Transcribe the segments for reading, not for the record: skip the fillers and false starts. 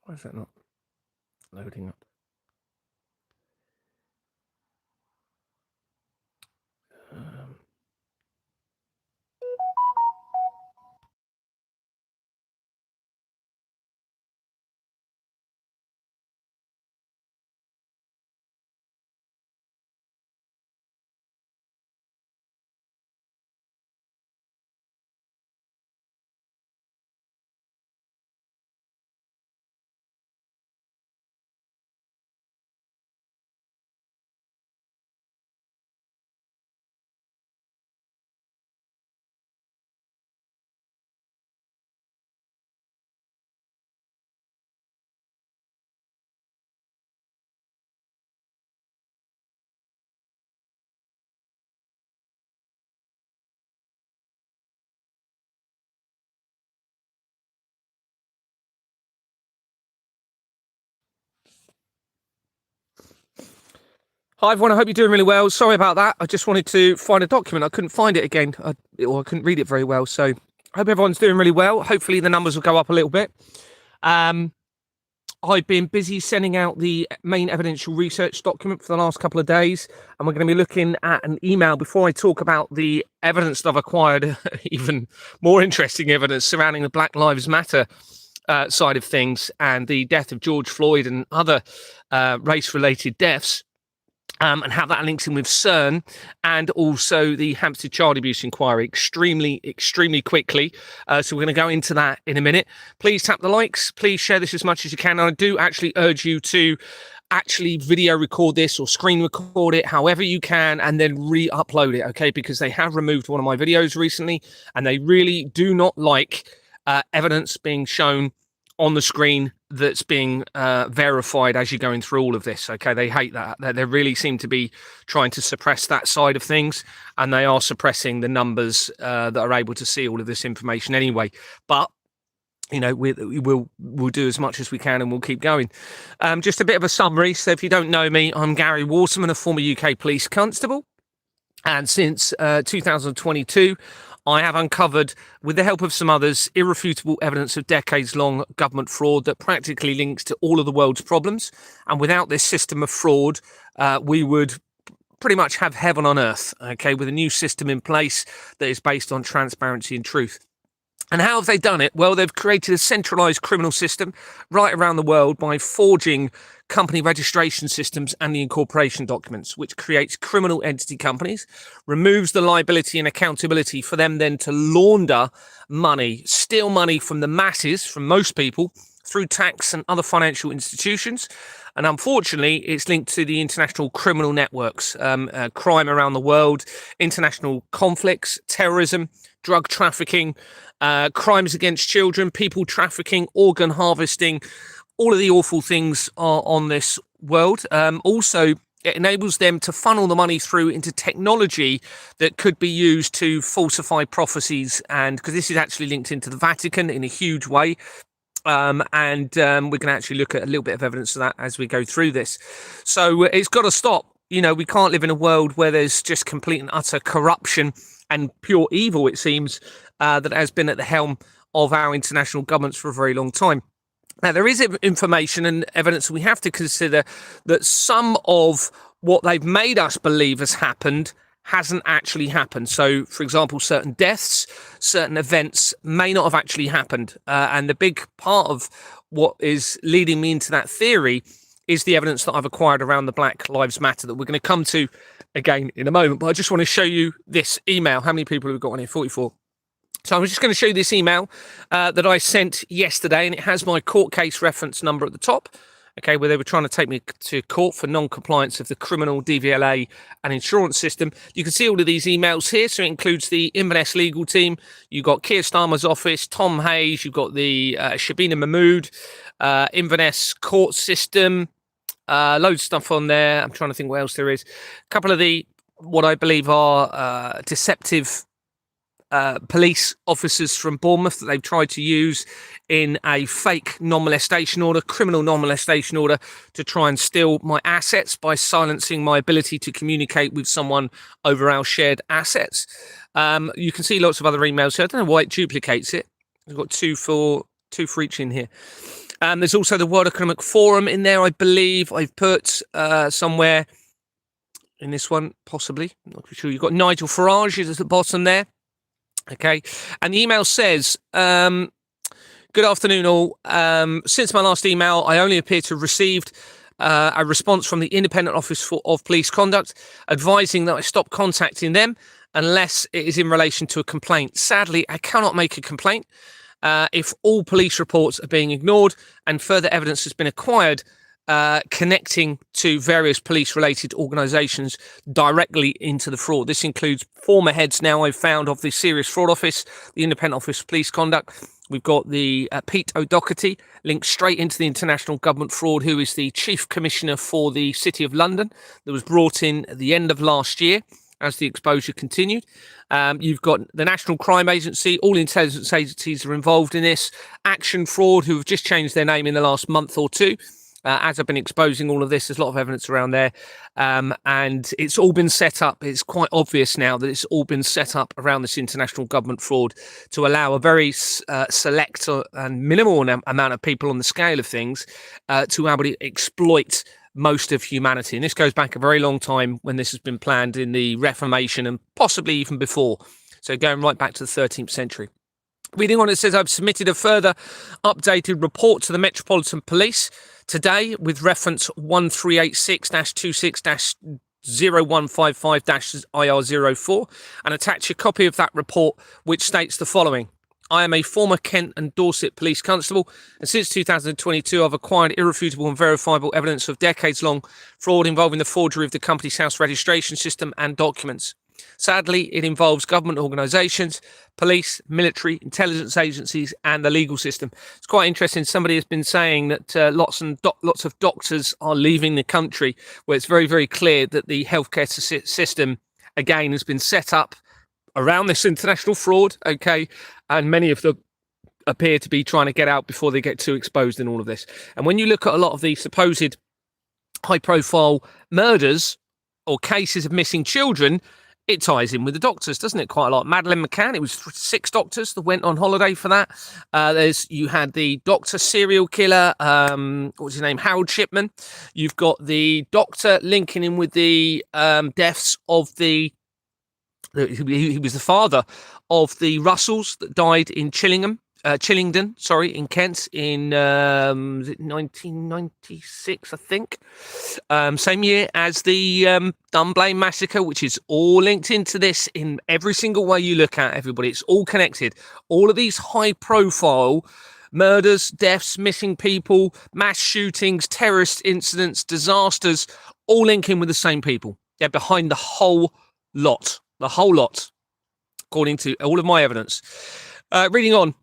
Why is that not loading up? Hi everyone, I hope you're doing really well. Sorry about that. I just wanted to find a document. I couldn't find it again, or I couldn't read it very well. So I hope everyone's doing really well. Hopefully the numbers will go up a little bit. I've been busy sending out the main evidential research document for the last couple of days, and we're going to be looking at an email before I talk about the evidence that I've acquired, even more interesting evidence surrounding the Black Lives Matter side of things and the death of George Floyd and other race-related deaths. And how that links in with CERN and also the Hampstead child abuse inquiry extremely quickly. So we're going to go into that in a minute. Please tap the likes. Please share this as much as you can. And I do actually urge you to actually video record this or screen record it however you can and then re-upload it, okay? Because they have removed one of my videos recently and they really do not like evidence being shown on the screen that's being verified as you're going through all of this. Okay, they hate that. They really seem to be trying to suppress that side of things, and they are suppressing the numbers that are able to see all of this information anyway. But you know, we'll do as much as we can, and we'll keep going. Just a bit of a summary. So, if you don't know me, I'm Gary Waterman, a former UK police constable, and since 2022. I have uncovered, with the help of some others, irrefutable evidence of decades-long government fraud that practically links to all of the world's problems. And without this system of fraud, we would pretty much have heaven on earth, okay, with a new system in place that is based on transparency and truth. And how have they done it? Well, they've created a centralized criminal system right around the world by forging company registration systems and the incorporation documents, which creates criminal entity companies, removes the liability and accountability for them then to launder money, steal money from the masses, from most people, through tax and other financial institutions. And unfortunately, it's linked to the international criminal networks, crime around the world, international conflicts, terrorism, drug trafficking, crimes against children, people trafficking, organ harvesting. All of the awful things are on this world. Also, it enables them to funnel the money through into technology that could be used to falsify prophecies. And because this is actually linked into the Vatican in a huge way. We're going to actually look at a little bit of evidence of that as we go through this. So it's got to stop. You know, we can't live in a world where there's just complete and utter corruption and pure evil, it seems, that has been at the helm of our international governments for a very long time. Now, there is information and evidence we have to consider that some of what they've made us believe has happened hasn't actually happened. So, for example, certain deaths, certain events may not have actually happened. And the big part of what is leading me into that theory is the evidence that I've acquired around the Black Lives Matter that we're going to come to again in a moment. But I just want to show you this email. How many people have we got on here? 44. So I'm just going to show you this email that I sent yesterday, and it has my court case reference number at the top, okay, where they were trying to take me to court for non-compliance of the criminal DVLA and insurance system. You can see all of these emails here, so it includes the Inverness legal team. You've got Keir Starmer's office, Tom Hayes, you've got the Shabina Mahmood, Inverness court system, loads of stuff on there. I'm trying to think what else there is. A couple of the, what I believe are deceptive police officers from Bournemouth that they've tried to use in a fake non-molestation order, criminal non-molestation order, to try and steal my assets by silencing my ability to communicate with someone over our shared assets. You can see lots of other emails here. I don't know why it duplicates it. I've got two for each in here. There's also the World Economic Forum in there, I believe. I've put somewhere in this one, possibly. I'm not sure. You've got Nigel Farage is at the bottom there. Okay. And the email says, good afternoon, all. Since my last email, I only appear to have received a response from the Independent Office of Police Conduct advising that I stop contacting them unless it is in relation to a complaint. Sadly, I cannot make a complaint if all police reports are being ignored and further evidence has been acquired connecting to various police-related organisations directly into the fraud. This includes former heads now I've found of the Serious Fraud Office, the Independent Office of Police Conduct. We've got the Pete O'Doherty linked straight into the international government fraud, who is the Chief Commissioner for the City of London that was brought in at the end of last year as the exposure continued. You've got the National Crime Agency, all intelligence agencies are involved in this. Action Fraud, who have just changed their name in the last month or two. As I've been exposing all of this, there's a lot of evidence around there. And it's all been set up. It's quite obvious now that it's all been set up around this international government fraud to allow a very select and minimal amount of people on the scale of things to be able to exploit most of humanity. And this goes back a very long time when this has been planned in the Reformation and possibly even before. So going right back to the 13th century. Reading on, it says, I've submitted a further updated report to the Metropolitan Police today with reference 1386-26-0155-IR04 and attach a copy of that report which states the following. I am a former Kent and Dorset police constable, and since 2022 I've acquired irrefutable and verifiable evidence of decades-long fraud involving the forgery of the company's house registration system and documents. Sadly, it involves government organisations, police, military, intelligence agencies, and the legal system. It's quite interesting. Somebody has been saying that lots of doctors are leaving the country, where it's very, very clear that the healthcare system, again, has been set up around this international fraud, okay, and many of them appear to be trying to get out before they get too exposed in all of this. And when you look at a lot of the supposed high-profile murders or cases of missing children, it ties in with the doctors, doesn't it? Quite a lot. Madeleine McCann, it was 6 doctors that went on holiday for that. You had the doctor serial killer, what was his name? Harold Shipman. You've got the doctor linking in with the deaths of he was the father of the Russells that died in Chillingdon, in Kent in 1996, I think. Same year as the Dunblane massacre, which is all linked into this in every single way you look at, everybody. It's all connected. All of these high-profile murders, deaths, missing people, mass shootings, terrorist incidents, disasters, all link in with the same people. They're behind the whole lot, according to all of my evidence. Reading on.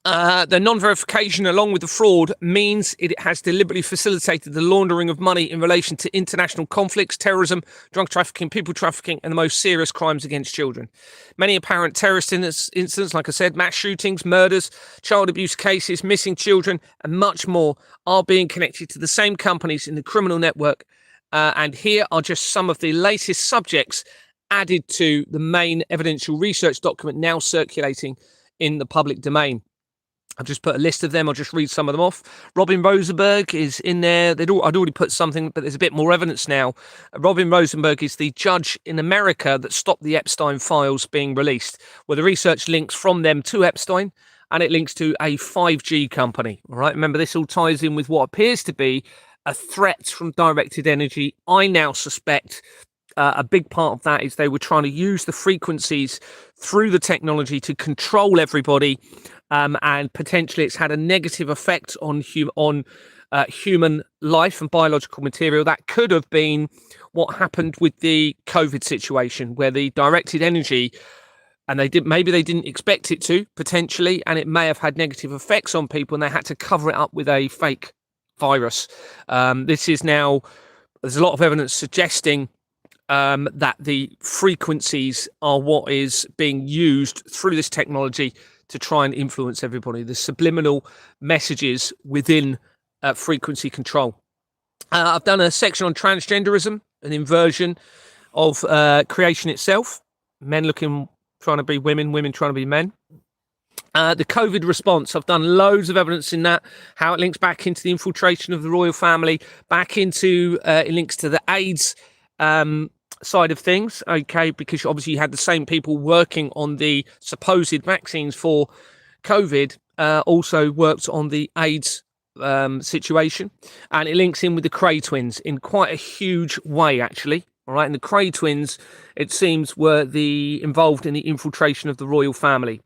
The non-verification along with the fraud means it has deliberately facilitated the laundering of money in relation to international conflicts, terrorism, drug trafficking, people trafficking, and the most serious crimes against children. Many apparent terrorist incidents, like I said, mass shootings, murders, child abuse cases, missing children, and much more are being connected to the same companies in the criminal network. And here are just some of the latest subjects added to the main evidential research document now circulating in the public domain. I've just put a list of them. I'll just read some of them off. Robin Rosenberg is in there. I'd already put something, but there's a bit more evidence now. Robin Rosenberg is the judge in America that stopped the Epstein files being released, where the research links from them to Epstein, and it links to a 5G company. All right. Remember, this all ties in with what appears to be a threat from directed energy. I now suspect a big part of that is they were trying to use the frequencies through the technology to control everybody, and potentially it's had a negative effect on human life and biological material. That could have been what happened with the COVID situation, where the directed energy, and maybe they didn't expect it to, potentially, and it may have had negative effects on people, and they had to cover it up with a fake virus. This is now, there's a lot of evidence suggesting that the frequencies are what is being used through this technology to try and influence everybody. The subliminal messages within frequency control. I've done a section on transgenderism, an inversion of creation itself. Men trying to be women, women trying to be men. The COVID response, I've done loads of evidence in that, how it links back into the infiltration of the royal family, back into, it links to the AIDS side of things, okay, because obviously you had the same people working on the supposed vaccines for COVID, also worked on the AIDS situation, and it links in with the Cray twins in quite a huge way, actually. All right, and the Cray twins, it seems, were involved in the infiltration of the royal family.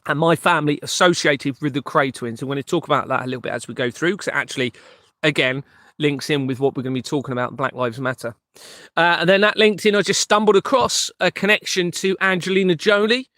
And my family associated with the Cray twins. And we're going to talk about that a little bit as we go through, because it actually, again, links in with what we're going to be talking about, Black Lives Matter. And then that linked in, I just stumbled across a connection to Angelina Jolie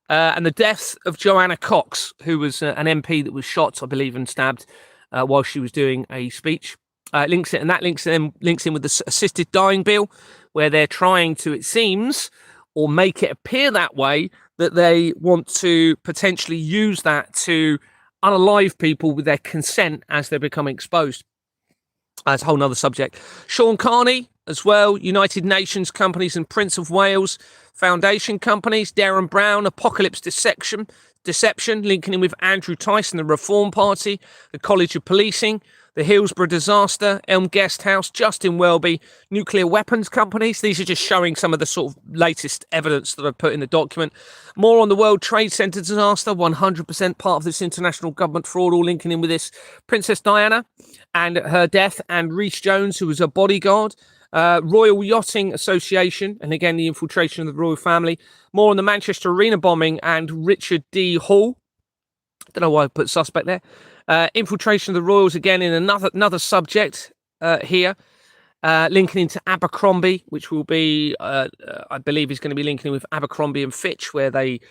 and the death of Joanna Cox, who was an MP that was shot, I believe, and stabbed while she was doing a speech. Links in with the assisted dying bill, where they're trying to, it seems, or make it appear that way, that they want to potentially use that to unalive people with their consent as they're becoming exposed. That's a whole nother subject. Sean Carney as well, United Nations companies and Prince of Wales Foundation companies. Darren Brown, Apocalypse Deception, linking in with Andrew Tyson, the Reform Party, the College of Policing, the Hillsborough disaster, Elm Guest House, Justin Welby, nuclear weapons companies. These are just showing some of the sort of latest evidence that I've put in the document. More on the World Trade Center disaster, 100% part of this international government fraud, all linking in with this. Princess Diana and her death, and Rhys Jones, who was her bodyguard. Royal Yachting Association, and again, the infiltration of the royal family. More on the Manchester Arena bombing and Richard D. Hall. Don't know why I put suspect there. Infiltration of the royals, again, in another subject here. Linking into Abercrombie, which will be, I believe, is going to be linking with Abercrombie and Fitch, where they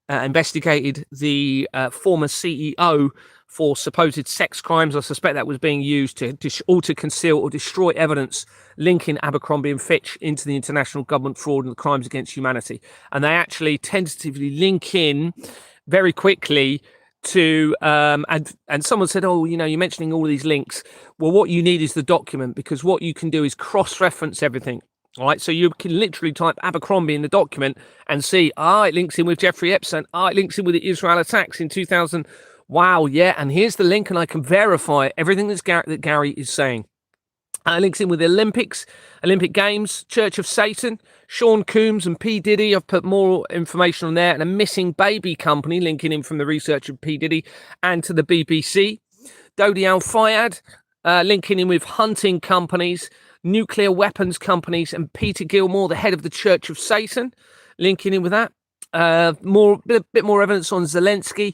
investigated the former CEO for supposed sex crimes. I suspect that was being used to conceal or destroy evidence linking Abercrombie and Fitch into the international government fraud and the crimes against humanity. And they actually tentatively link in very quickly to and someone said, oh, you're mentioning all these links. Well, what you need is the document, because what you can do is cross-reference everything. All right, so you can literally type Abercrombie in the document and see, it links in with Jeffrey Epstein. It links in with the Israel attacks in 2000. Wow, yeah, and here's the link, and I can verify everything that Gary is saying. Links in with the Olympic Games, Church of Satan, Sean Coombs and P. Diddy. I've put more information on there, and a missing baby company linking in from the research of P. Diddy and to the BBC. Dodi Al-Fayed, linking in with hunting companies, nuclear weapons companies, and Peter Gilmore, the head of the Church of Satan, linking in with that. Bit more evidence on Zelensky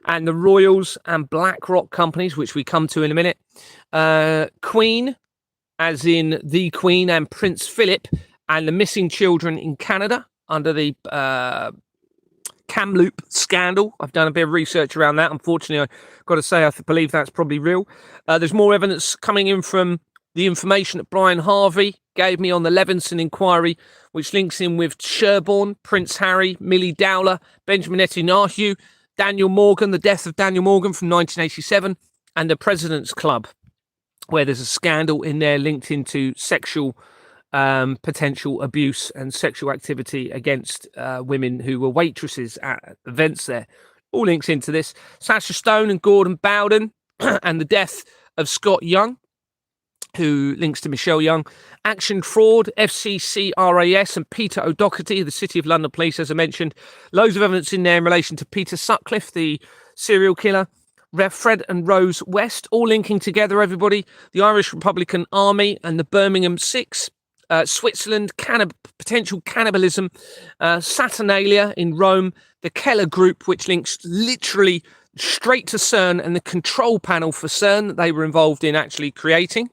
and the Royals and BlackRock companies, which we come to in a minute. Queen, as in the Queen, and Prince Philip, and the missing children in Canada under the Kamloops scandal. I've done a bit of research around that. Unfortunately, I've got to say, I believe that's probably real. There's more evidence coming in from the information that Brian Harvey gave me on the Levinson inquiry, which links in with Sherborne, Prince Harry, Millie Dowler, Benjamin Netanyahu, Daniel Morgan, the death of Daniel Morgan from 1987, and the President's Club, where there's a scandal in there linked into sexual potential abuse and sexual activity against women who were waitresses at events there. All links into this. Sasha Stone and Gordon Bowden and the death of Scott Young, who links to Michelle Young. Action Fraud, FCCRAS, and Peter O'Doherty, the City of London Police, as I mentioned. Loads of evidence in there in relation to Peter Sutcliffe, the serial killer. Fred and Rose West, all linking together, everybody. The Irish Republican Army and the Birmingham Six. Switzerland, potential cannibalism. Saturnalia in Rome. The Keller Group, which links literally straight to CERN and the control panel for CERN that they were involved in actually creating.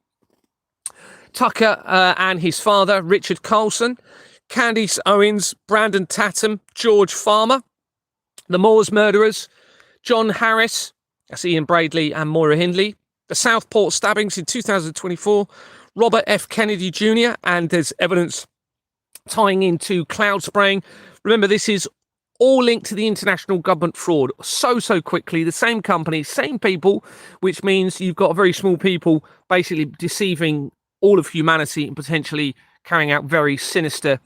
Tucker and his father, Richard Carlson. Candice Owens, Brandon Tatum, George Farmer. The Moors murderers. John Harris. That's Ian Bradley and Moira Hindley. The Southport stabbings in 2024. Robert F. Kennedy Jr. And there's evidence tying into cloud spraying. Remember, this is all linked to the international government fraud so quickly. The same companies, same people, which means you've got very small people basically deceiving all of humanity and potentially carrying out very sinister,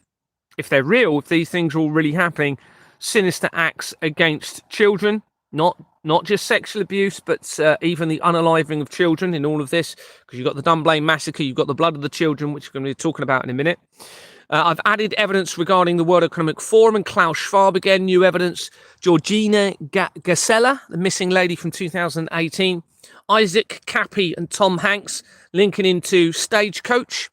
if they're real, if these things are all really happening, sinister acts against children. not just sexual abuse, but even the unaliving of children in all of this, because you've got the Dunblane massacre, you've got the blood of the children, which we're going to be talking about in a minute. I've added evidence regarding the World Economic Forum and Klaus Schwab again, new evidence. Georgina Gasella, the missing lady from 2018. Isaac Cappy and Tom Hanks linking into Stagecoach,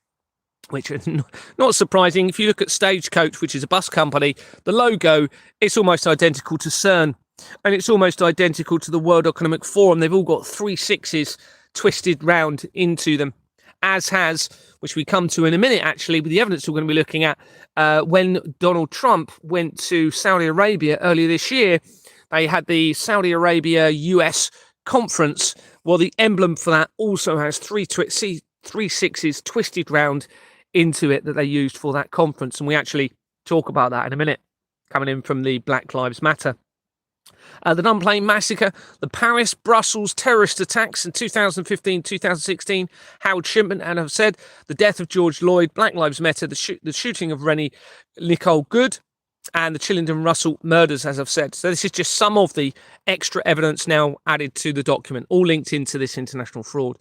which is not surprising. If you look at Stagecoach, which is a bus company, the logo is almost identical to CERN, and it's almost identical to the World Economic Forum. They've all got 3 6s twisted round into them, as has, which we come to in a minute, actually, with the evidence we're going to be looking at, when Donald Trump went to Saudi Arabia earlier this year. They had the Saudi Arabia-US conference. Well, the emblem for that also has 3 6s twisted round into it that they used for that conference. And we actually talk about that in a minute, coming in from the Black Lives Matter. The Dunblane massacre, the Paris, Brussels terrorist attacks in 2015, 2016, Howard Shipman, and I've said the death of George Floyd, Black Lives Matter, the shooting of Rennie Nicole Good, and the Chillington Russell murders, as I've said. So this is just some of the extra evidence now added to the document, all linked into this international fraud.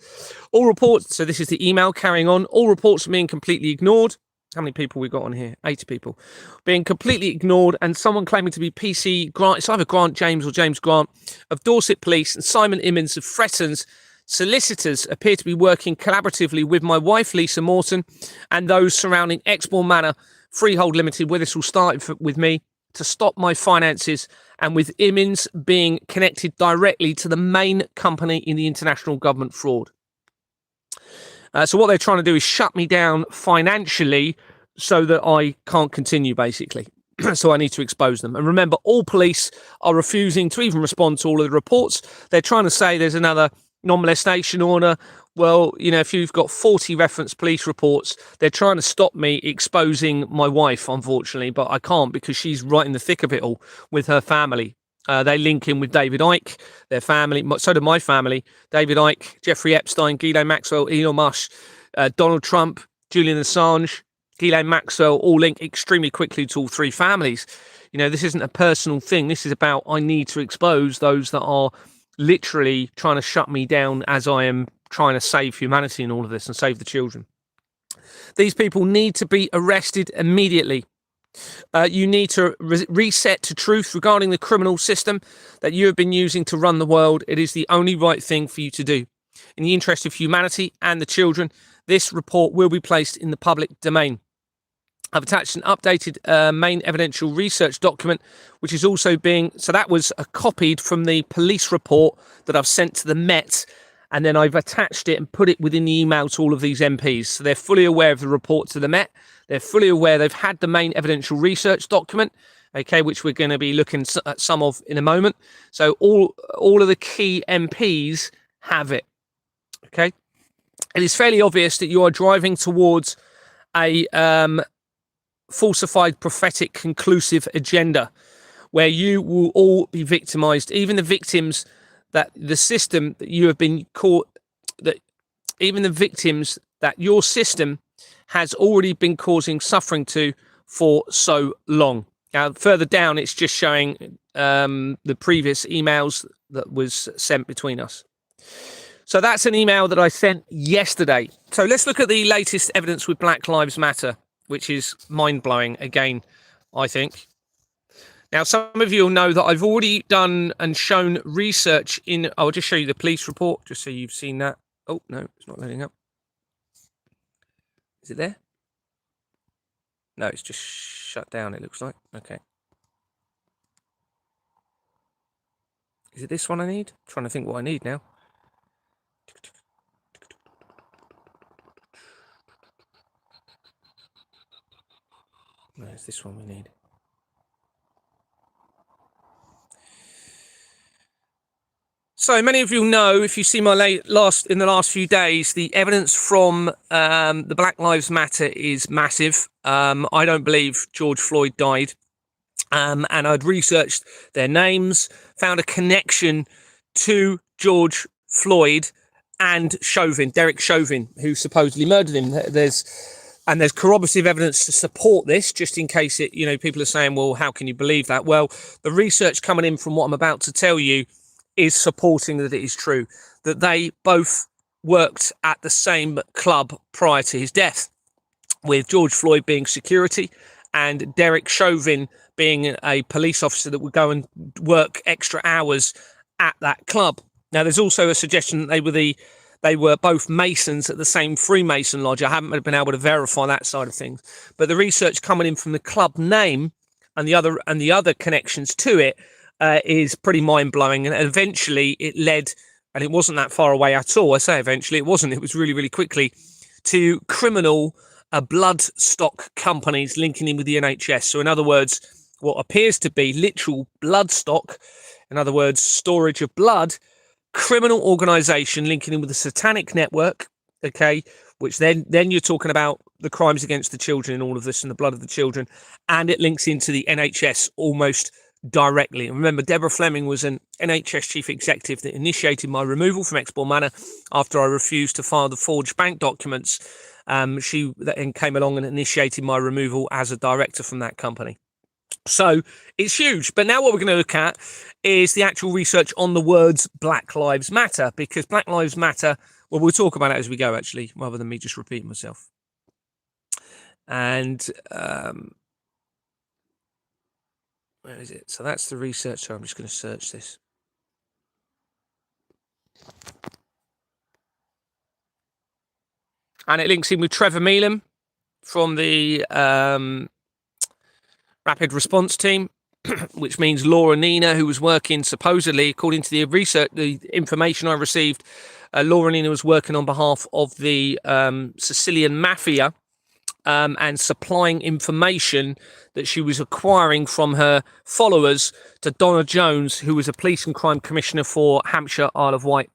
All reports, so this is the email carrying on, all reports are being completely ignored. How many people we got on here? 80 people. Being completely ignored, and someone claiming to be PC Grant, it's either Grant James or James Grant, of Dorset Police, and Simon Immons of Fretton's solicitors appear to be working collaboratively with my wife, Lisa Morton, and those surrounding Exmoor Manor Freehold Limited, where this all started with me, to stop my finances, and with Immons being connected directly to the main company in the international government fraud. So what they're trying to do is shut me down financially so that I can't continue, basically. So I need to expose them. And remember, all police are refusing to even respond to all of the reports. They're trying to say there's another non-molestation order. Well, you know, if you've got 40 reference police reports, they're trying to stop me exposing my wife, unfortunately, but I can't because she's right in the thick of it all with her family. They link in with David Icke, their family, so did my family, David Icke, Jeffrey Epstein, Ghislaine Maxwell, Elon Musk, Donald Trump, Julian Assange, Ghislaine Maxwell, all link extremely quickly to all 3 families. You know, this isn't a personal thing. This is about, I need to expose those that are literally trying to shut me down as I am trying to save humanity in all of this and save the children. These people need to be arrested immediately. You need to reset to truth regarding the criminal system that you have been using to run the world. It is the only right thing for you to do. In the interest of humanity and the children, this report will be placed in the public domain. I've attached an updated main evidential research document, which is also being, so that was copied from the police report that I've sent to the Met, and then I've attached it and put it within the email to all of these MPs. So they're fully aware of the report to the Met. They're fully aware they've had the main evidential research document, okay, which we're going to be looking at some of in a moment. So all of the key MPs have it, okay? It is fairly obvious that you are driving towards a falsified, prophetic, conclusive agenda where you will all be victimized, even the victims that the system that you have been caught, that even the victims that your system has already been causing suffering to for so long. Now, further down, it's just showing the previous emails that was sent between us. So that's an email that I sent yesterday. So let's look at the latest evidence with Black Lives Matter, which is mind-blowing again, I think. Now, some of you will know that I've already done and shown research in... I'll just show you the police report, just so you've seen that. Oh, no, it's not loading up. Is it there? No, it's just shut down, it looks like. Okay. Is it this one I need? I'm trying to think what I need now. No, it's this one we need. So many of you know, if you see my in the last few days, the evidence from the Black Lives Matter is massive. I don't believe George Floyd died. And I'd researched their names, found a connection to George Floyd and Chauvin, Derek Chauvin, who supposedly murdered him. There's And there's corroborative evidence to support this, just in case people are saying, well, how can you believe that? Well, the research coming in from what I'm about to tell you is supporting that it is true, that they both worked at the same club prior to his death, with George Floyd being security and Derek Chauvin being a police officer that would go and work extra hours at that club. Now, there's also a suggestion that they were both Masons at the same Freemason lodge. I haven't been able to verify that side of things, but the research coming in from the club name and the other connections to it is pretty mind-blowing. And eventually it led, and it wasn't that far away at all. I say eventually, it wasn't. It was really, really quickly, to criminal blood stock companies linking in with the NHS. So in other words, what appears to be literal blood stock, in other words, storage of blood, criminal organization linking in with the satanic network, okay, which then you're talking about the crimes against the children in all of this and the blood of the children, and it links into the NHS almost directly. And remember, Deborah Fleming was an NHS chief executive that initiated my removal from Exbourne Manor after I refused to file the forged bank documents. She then came along and initiated my removal as a director from that company. So it's huge. But now what we're going to look at is the actual research on the words Black Lives Matter, because Black Lives Matter, well, we'll talk about it as we go, actually, rather than me just repeating myself. And where is it? So that's the research. So I'm just going to search this. And it links in with Trevor Meelan from the Rapid Response Team, which means Laura Nina, who was working supposedly, according to the research, the information I received, Laura Nina was working on behalf of the Sicilian Mafia and supplying information that she was acquiring from her followers to Donna Jones, who was a police and crime commissioner for Hampshire, Isle of Wight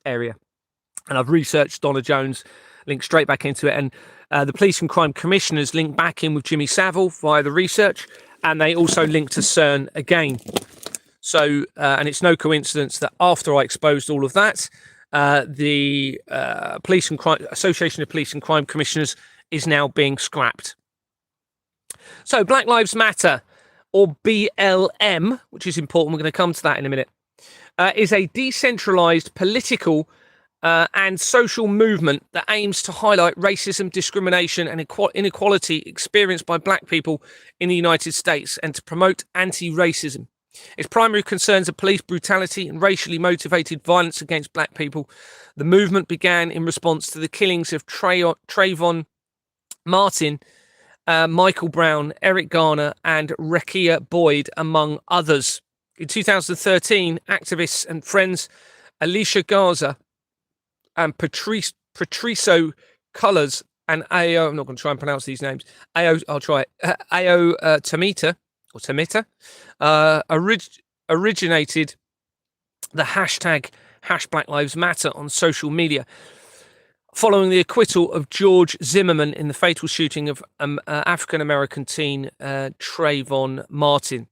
area. And I've researched Donna Jones, linked straight back into it. And the police and crime commissioners linked back in with Jimmy Savile via the research. And they also linked to CERN again. So, and it's no coincidence that after I exposed all of that, the Police and Crime Association of Police and Crime Commissioners is now being scrapped. So, Black Lives Matter, or BLM, which is important, we're going to come to that in a minute, is a decentralized political and social movement that aims to highlight racism, discrimination and inequality experienced by black people in the United States and to promote anti-racism. Its primary concerns are police brutality and racially motivated violence against black people. The movement began in response to the killings of Trayvon Martin, Michael Brown, Eric Garner and Rekia Boyd, among others. In 2013, activists and friends Alicia Garza and Patricio Colors and Ao, I'm not going to try and pronounce these names, Ao Tamita, originated the hashtag #BlackLivesMatter on social media, following the acquittal of George Zimmerman in the fatal shooting of African-American teen Trayvon Martin.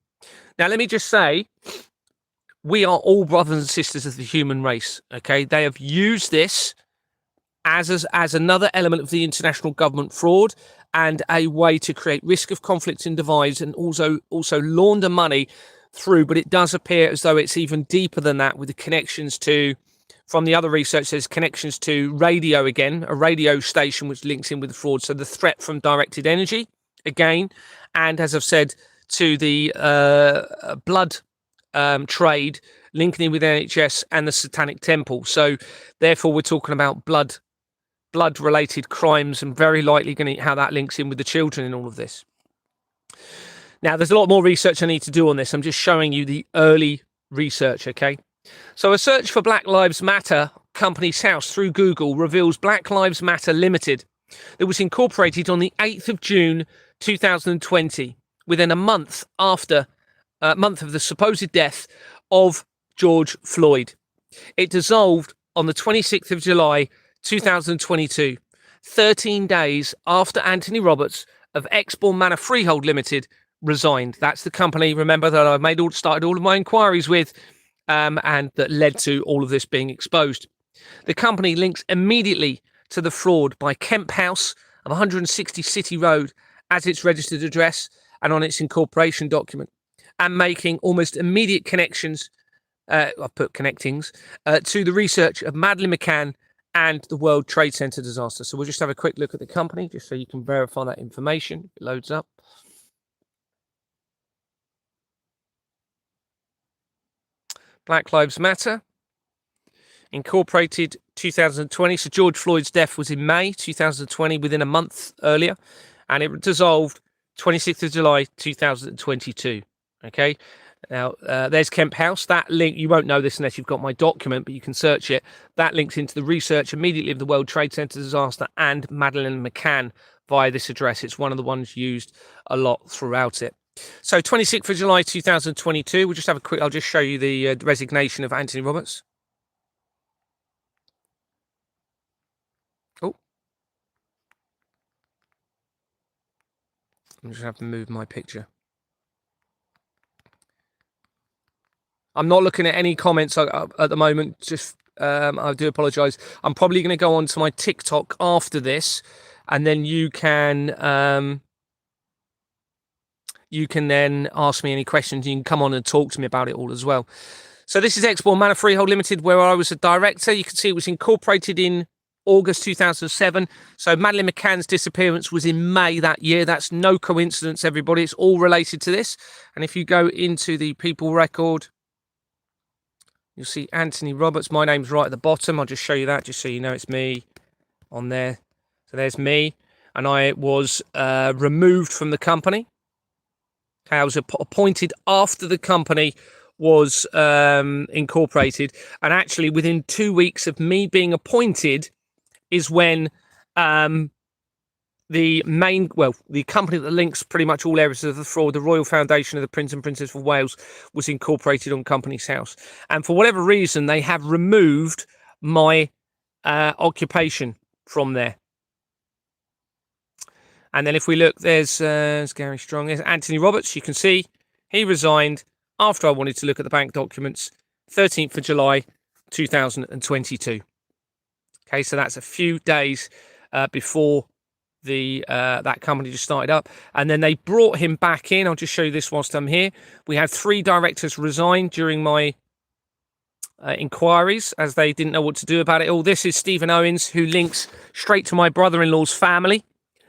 Now, let me just say, we are all brothers and sisters of the human race, okay? They have used this as another element of the international government fraud and a way to create risk of conflicts and divides and also launder money through. But it does appear as though it's even deeper than that, with the connections to, from the other research, there's connections to radio again, a radio station which links in with the fraud. So the threat from directed energy again, and as I've said, to the blood trade linking in with NHS and the Satanic Temple. So therefore we're talking about blood related crimes, and very likely going to how that links in with the children in all of this. Now, there's a lot more research I need to do on this. I'm just showing you the early research, okay? So a search for Black Lives Matter company's house through Google reveals Black Lives Matter Limited, that was incorporated on the 8th of June 2020, within a month of the supposed death of George Floyd. It dissolved on the 26th of July 2022, 13 days after Anthony Roberts of Exbourne Manor Freehold Limited resigned. That's the company, remember, that I started all of my inquiries with, and that led to all of this being exposed. The company links immediately to the fraud by Kemp House, of 160 City Road as its registered address and on its incorporation document, and making almost immediate connections, I've put connectings, to the research of Madeleine McCann and the World Trade Center disaster. So we'll just have a quick look at the company, just so you can verify that information. It loads up. Black Lives Matter, incorporated 2020. So George Floyd's death was in May 2020, within a month earlier, and it dissolved 26th of July 2022. Okay. Now, there's Kemp House. That link, you won't know this unless you've got my document, but you can search it. That links into the research immediately of the World Trade Center disaster and Madeleine McCann via this address. It's one of the ones used a lot throughout it. So 26th of July 2022, we'll just have a quick, I'll just show you the resignation of Anthony Roberts. Oh. I'm just have to move my picture. I'm not looking at any comments at the moment. Just, I do apologise. I'm probably going to go on to my TikTok after this, and then you can then ask me any questions. You can come on and talk to me about it all as well. So this is Exbourne Manor Freehold Limited, where I was a director. You can see it was incorporated in August 2007. So Madeleine McCann's disappearance was in May that year. That's no coincidence, everybody. It's all related to this. And if you go into the people record, you'll see Anthony Roberts. My name's right at the bottom. I'll just show you that, just so you know it's me on there. So there's me. And I was removed from the company. Okay, I was appointed after the company was incorporated. And actually, within 2 weeks of me being appointed is when the company that links pretty much all areas of the fraud, the Royal Foundation of the Prince and Princess of Wales, was incorporated on Companies House. And for whatever reason, they have removed my occupation from there. And then if we look, there's Gary Strong, there's Anthony Roberts. You can see he resigned after I wanted to look at the bank documents, 13th of July, 2022. Okay, so that's a few days before the that company just started up. And then they brought him back in. I'll just show you this whilst I'm here. We had 3 directors resign during my inquiries, as they didn't know what to do about it all. This is Stephen Owens, who links straight to my brother-in-law's family,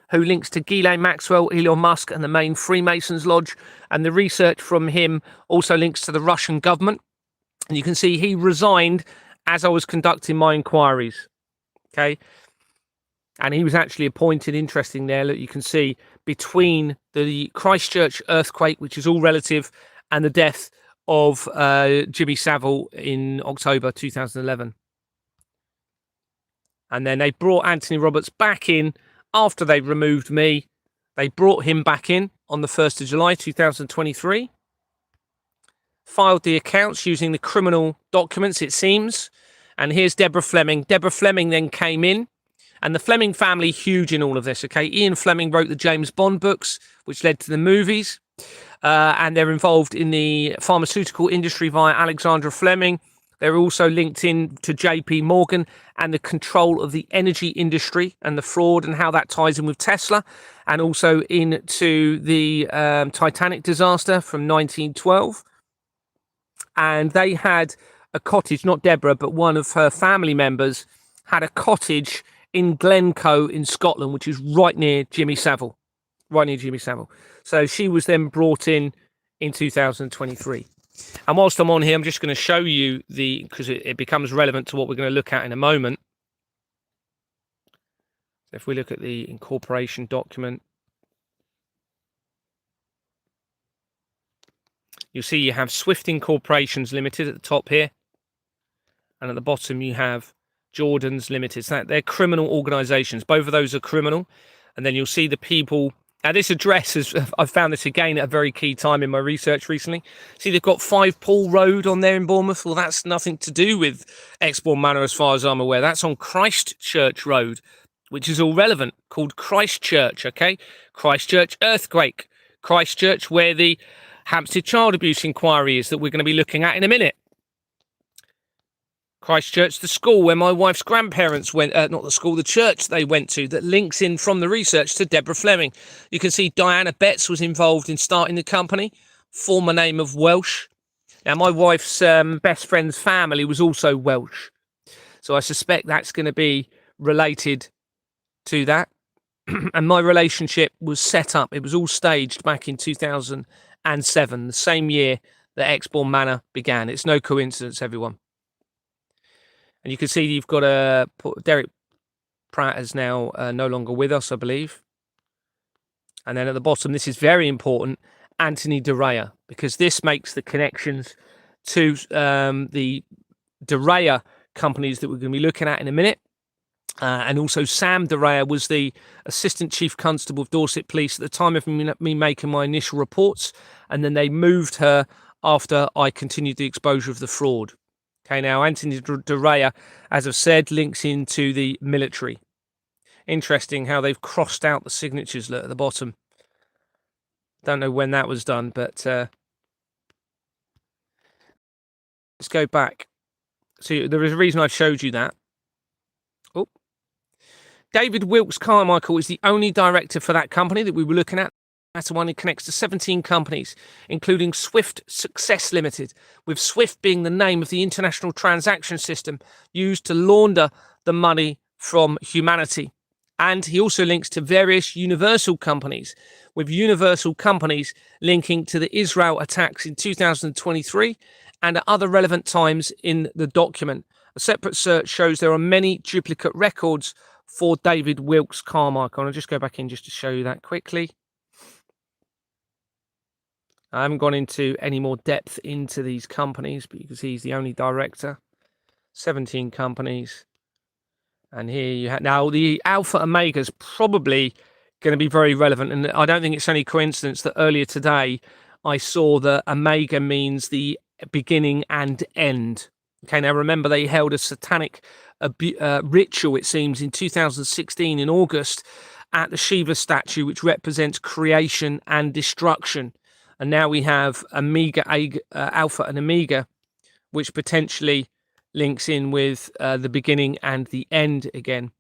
who links to Ghislaine Maxwell, Elon Musk, and the main Freemasons Lodge. And the research from him also links to the Russian government. And you can see he resigned as I was conducting my inquiries. Okay. And he was actually appointed, interesting there, look, you can see, between the Christchurch earthquake, which is all relative, and the death of Jimmy Savile in October 2011. And then they brought Anthony Roberts back in after they removed me. They brought him back in on the 1st of July 2023. Filed the accounts using the criminal documents, it seems. And here's Deborah Fleming. Deborah Fleming then came in. And the Fleming family, huge in all of this, okay? Ian Fleming wrote the James Bond books, which led to the movies. And they're involved in the pharmaceutical industry via Alexandra Fleming. They're also linked in to JP Morgan and the control of the energy industry and the fraud and how that ties in with Tesla, and also into the Titanic disaster from 1912. And they had a cottage, not Deborah, but one of her family members had a cottage in Glencoe in Scotland, which is right near Jimmy Savile. Right near Jimmy Savile. So she was then brought in 2023. And whilst I'm on here, I'm just going to show you because it becomes relevant to what we're going to look at in a moment. So if we look at the incorporation document, you'll see you have Swift Incorporations Limited at the top here. And at the bottom you have Jordan's Limited. So they're criminal organisations. Both of those are criminal. And then you'll see the people. Now, this address is, I found this again at a very key time in my research recently. See, they've got 5 Paul Road on there in Bournemouth. Well, that's nothing to do with Exbourne Manor as far as I'm aware. That's on Christchurch Road, which is all relevant, called Christchurch, okay? Christchurch earthquake. Christchurch, where the Hampstead child abuse inquiry is that we're going to be looking at in a minute. Christchurch, the school where my wife's grandparents went, not the school, the church they went to, that links in from the research to Deborah Fleming. You can see Diana Betts was involved in starting the company, former name of Welsh. Now, my wife's best friend's family was also Welsh. So I suspect that's going to be related to that. And my relationship was set up. It was all staged back in 2007, the same year that Exbourne Manor began. It's no coincidence, everyone. And you can see you've got Derek Pratt is now no longer with us, I believe. And then at the bottom, this is very important, Anthony De Rea, because this makes the connections to the De Rea companies that we're going to be looking at in a minute. And also Sam De Rea was the Assistant Chief Constable of Dorset Police at the time of me making my initial reports. And then they moved her after I continued the exposure of the fraud. Okay, now Anthony De Rea, as I've said, links into the military. Interesting how they've crossed out the signatures at the bottom. Don't know when that was done, but let's go back. So there is a reason I've showed you that. Oh, David Wilkes Carmichael is the only director for that company that we were looking at. That's the one who connects to 17 companies, including Swift Success Limited, with Swift being the name of the international transaction system used to launder the money from humanity. And he also links to various Universal companies, with Universal companies linking to the Israel attacks in 2023 and at other relevant times in the document. A separate search shows there are many duplicate records for David Wilkes Carmichael. I'll just go back in just to show you that quickly. I haven't gone into any more depth into these companies because he's the only director. 17 companies. And here you have, now the Alpha Omega is probably going to be very relevant. And I don't think it's any coincidence that earlier today I saw that Omega means the beginning and end. Okay, now remember they held a satanic ritual, it seems, in 2016 in August at the Shiva statue, which represents creation and destruction. And now we have Alpha and Omega, which potentially links in with the beginning and the end again.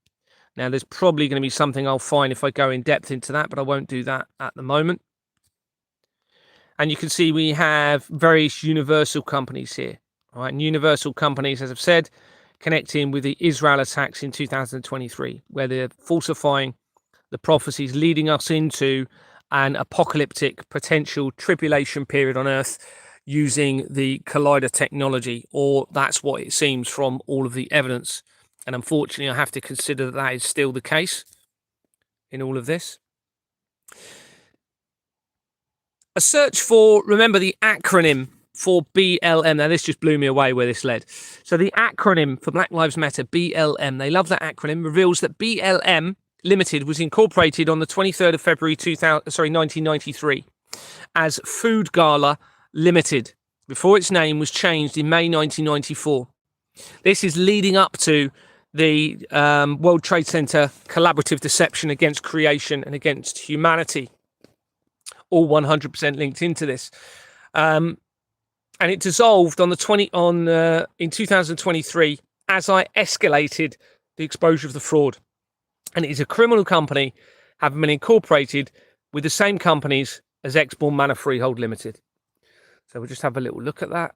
Now, there's probably going to be something I'll find if I go in depth into that, but I won't do that at the moment. And you can see we have various Universal companies here. All right, and Universal companies, as I've said, connecting with the Israel attacks in 2023, where they're falsifying the prophecies leading us into an apocalyptic potential tribulation period on Earth using the collider technology, or that's what it seems from all of the evidence. And unfortunately, I have to consider that that is still the case in all of this. A search for, remember the acronym for BLM. Now, this just blew me away where this led. So the acronym for Black Lives Matter, BLM, they love that acronym, reveals that BLM Limited was incorporated on the 23rd of February 1993 as Food Gala Limited, before its name was changed in May 1994. This is leading up to the World Trade Center collaborative deception against creation and against humanity. All 100% linked into this. And it dissolved on in 2023 as I escalated the exposure of the fraud. And it is a criminal company, having been incorporated with the same companies as Exbourne Manor Freehold Limited. So we'll just have a little look at that.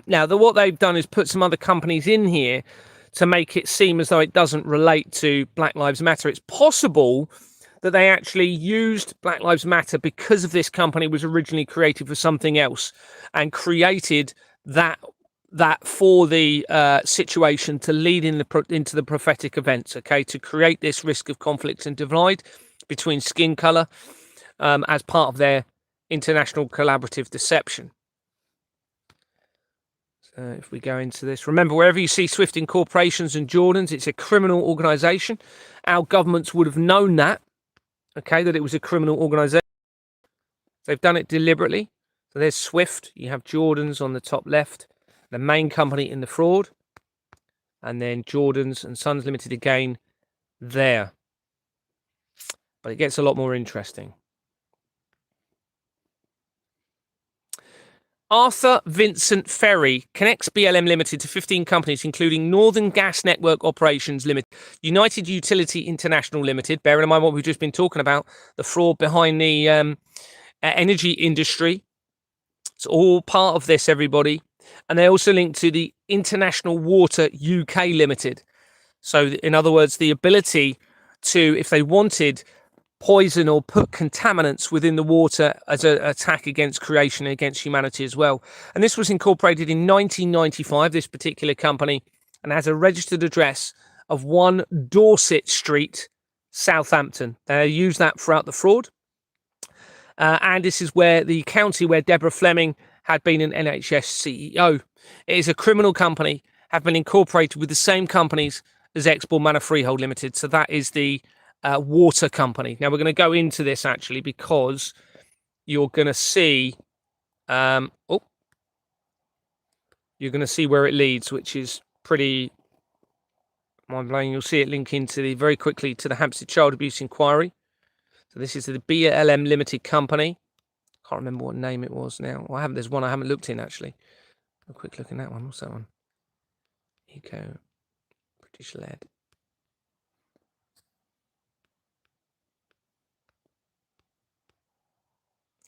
Now, what they've done is put some other companies in here to make it seem as though it doesn't relate to Black Lives Matter. It's possible that they actually used Black Lives Matter because of this company was originally created for something else and created that for the situation to lead into the prophetic events, okay, to create this risk of conflict and divide between skin color as part of their international collaborative deception. So if we go into this, remember, wherever you see Swift Incorporations and Jordans, it's a criminal organization. Our governments would have known that, okay, that it was a criminal organization. They've done it deliberately. So there's Swift, you have Jordans on the top left, the main company in the fraud, and then Jordans and Sons Limited again there. But it gets a lot more interesting. Arthur Vincent Ferry connects BLM Limited to 15 companies, including Northern Gas Network Operations Limited, United Utility International Limited, bearing in mind what we've just been talking about, the fraud behind the energy industry. It's all part of this, everybody. And they also link to the International Water UK Limited. So, in other words, the ability to, if they wanted, poison or put contaminants within the water as an attack against creation and against humanity as well. And this was incorporated in 1995, this particular company, and has a registered address of 1 Dorset Street, Southampton. They use that throughout the fraud. And this is where the county where Deborah Fleming had been an NHS CEO. It is a criminal company, have been incorporated with the same companies as Exbourne Manor Freehold Limited. So that is the water company. Now we're going to go into this actually because you're going to see, you're going to see where it leads, which is pretty mind-blowing. You'll see it link into the very quickly to the Hampstead Child Abuse Inquiry. So this is the BLM Limited Company. Can't remember what name it was now. Well, there's one I haven't looked in actually. A quick look in that one. What's that one? Eco British led.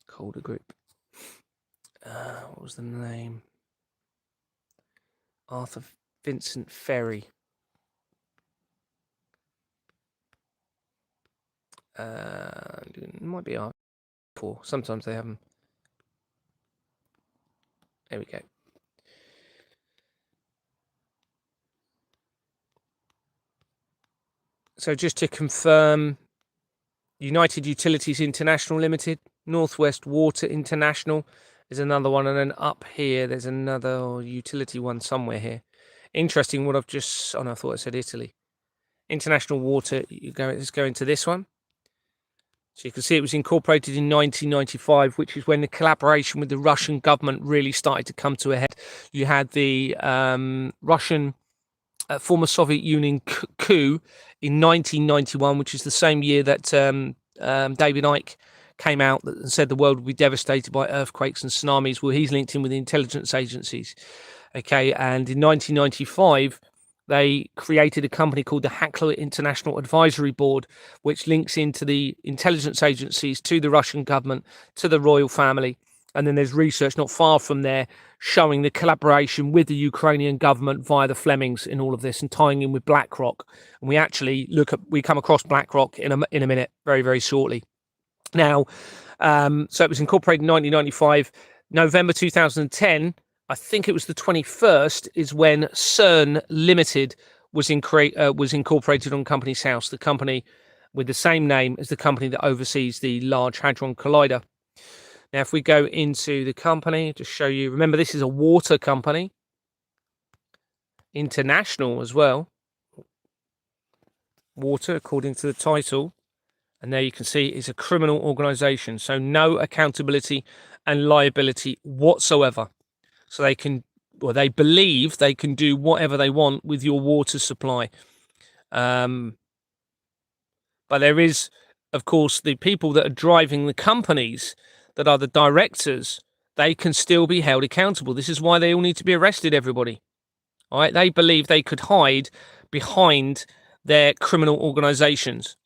Calder Group. What was the name? Arthur Vincent Ferry. It might be Arthur. Sometimes they have them. There we go. So just to confirm, United Utilities International Limited, Northwest Water International is another one, and then up here there's another utility one somewhere here. Interesting what I've just... Oh no, I thought I said Italy. International Water, let's go into this one. So you can see it was incorporated in 1995, which is when the collaboration with the Russian government really started to come to a head. You had the Russian former Soviet Union coup in 1991, which is the same year that David Icke came out and said the world would be devastated by earthquakes and tsunamis. Well, he's linked in with the intelligence agencies. Okay, and in 1995, they created a company called the Hackler International Advisory Board, which links into the intelligence agencies, to the Russian government, to the royal family. And then there's research not far from there showing the collaboration with the Ukrainian government via the Flemings in all of this and tying in with BlackRock. And we actually we come across BlackRock in a minute, very, very shortly. Now, so it was incorporated in 1995, November 2010. I think it was the 21st is when CERN Limited was incorporated on Companies House, the company with the same name as the company that oversees the Large Hadron Collider. Now, if we go into the company, just show you, remember this is a water company, international as well, water according to the title, and there you can see it's a criminal organisation, so no accountability and liability whatsoever. So they believe they can do whatever they want with your water supply. But there is, of course, the people that are driving the companies that are the directors, they can still be held accountable. This is why they all need to be arrested, everybody. All right? They believe they could hide behind their criminal organisations.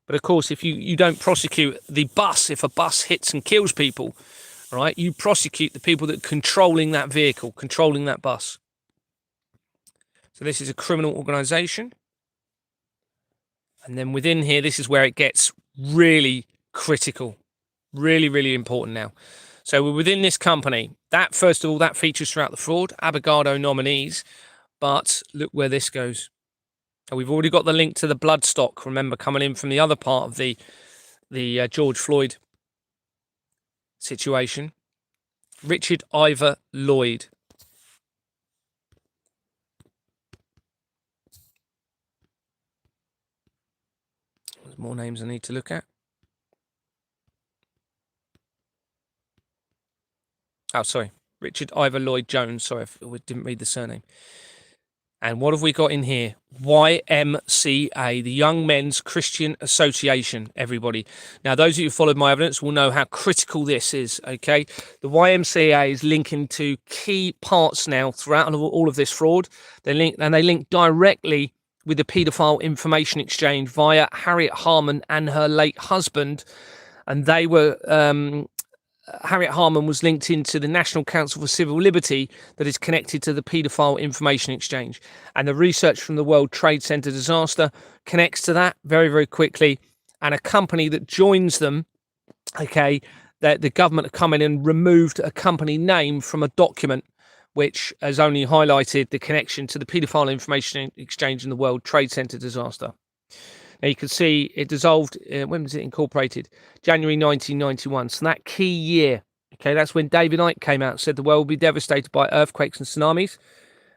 But of course, if you don't prosecute the bus, if a bus hits and kills people, right, you prosecute the people that are controlling that vehicle, controlling that bus. So this is a criminal organisation. And then within here, this is where it gets really critical, really, really important now. So we're within this company. That, first of all, that features throughout the fraud, Abogado nominees. But look where this goes. And we've already got the link to the bloodstock, remember, coming in from the other part of the George Floyd situation. Richard Ivor Lloyd. There's more names I need to look at. Oh, sorry. Richard Ivor Lloyd Jones. Sorry, I didn't read the surname. And what have we got in here? YMCA, the Young Men's Christian Association, everybody. Now, those of you who followed my evidence will know how critical this is, okay? The YMCA is linking to key parts now throughout all of this fraud. They link directly with the paedophile information exchange via Harriet Harman and her late husband. And they were... Harriet Harman was linked into the National Council for Civil Liberty that is connected to the paedophile information exchange. And the research from the World Trade Center disaster connects to that very, very quickly. And a company that joins them, okay, that the government have come in and removed a company name from a document which has only highlighted the connection to the paedophile information exchange in the World Trade Center disaster. Now you can see it dissolved. When was it incorporated? January 1991. So that key year, okay, that's when David Icke came out and said the world will be devastated by earthquakes and tsunamis.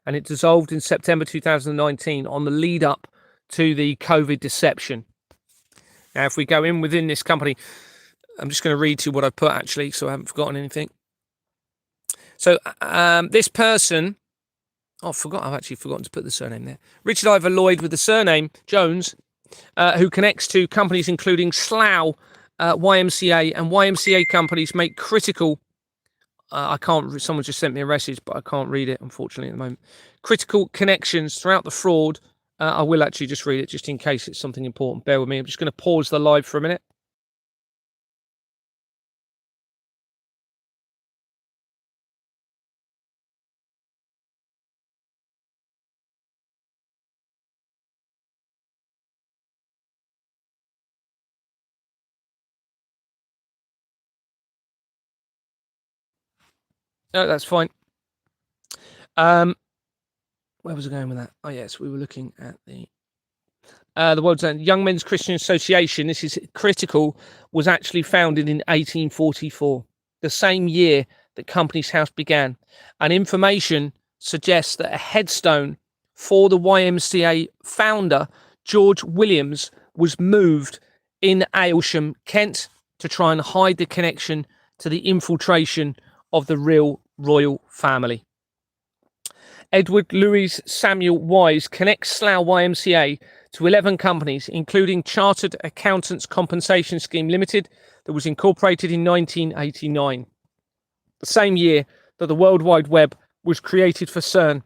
And it dissolved in September 2019 on the lead up to the COVID deception. Now, if we go in within this company, I'm just going to read to you what I've put actually, so I haven't forgotten anything. So this person, I've actually forgotten to put the surname there. Richard Ivor Lloyd with the surname Jones, who connects to companies including Slough, YMCA, and YMCA companies make critical. Someone just sent me a message, but I can't read it, unfortunately, at the moment. Critical connections throughout the fraud. I will actually just read it, just in case it's something important. Bear with me. I'm just going to pause the live for a minute. No, that's fine. Where was I going with that? Oh, yes, we were looking at the World's Young Men's Christian Association. This is critical. Was actually founded in 1844, the same year that Companies House began. And information suggests that a headstone for the YMCA founder, George Williams, was moved in Aylsham, Kent, to try and hide the connection to the infiltration of the real royal family. Edward Louis Samuel Wise connects Slough YMCA to 11 companies, including Chartered Accountants Compensation Scheme Limited, that was incorporated in 1989, the same year that the World Wide Web was created for CERN,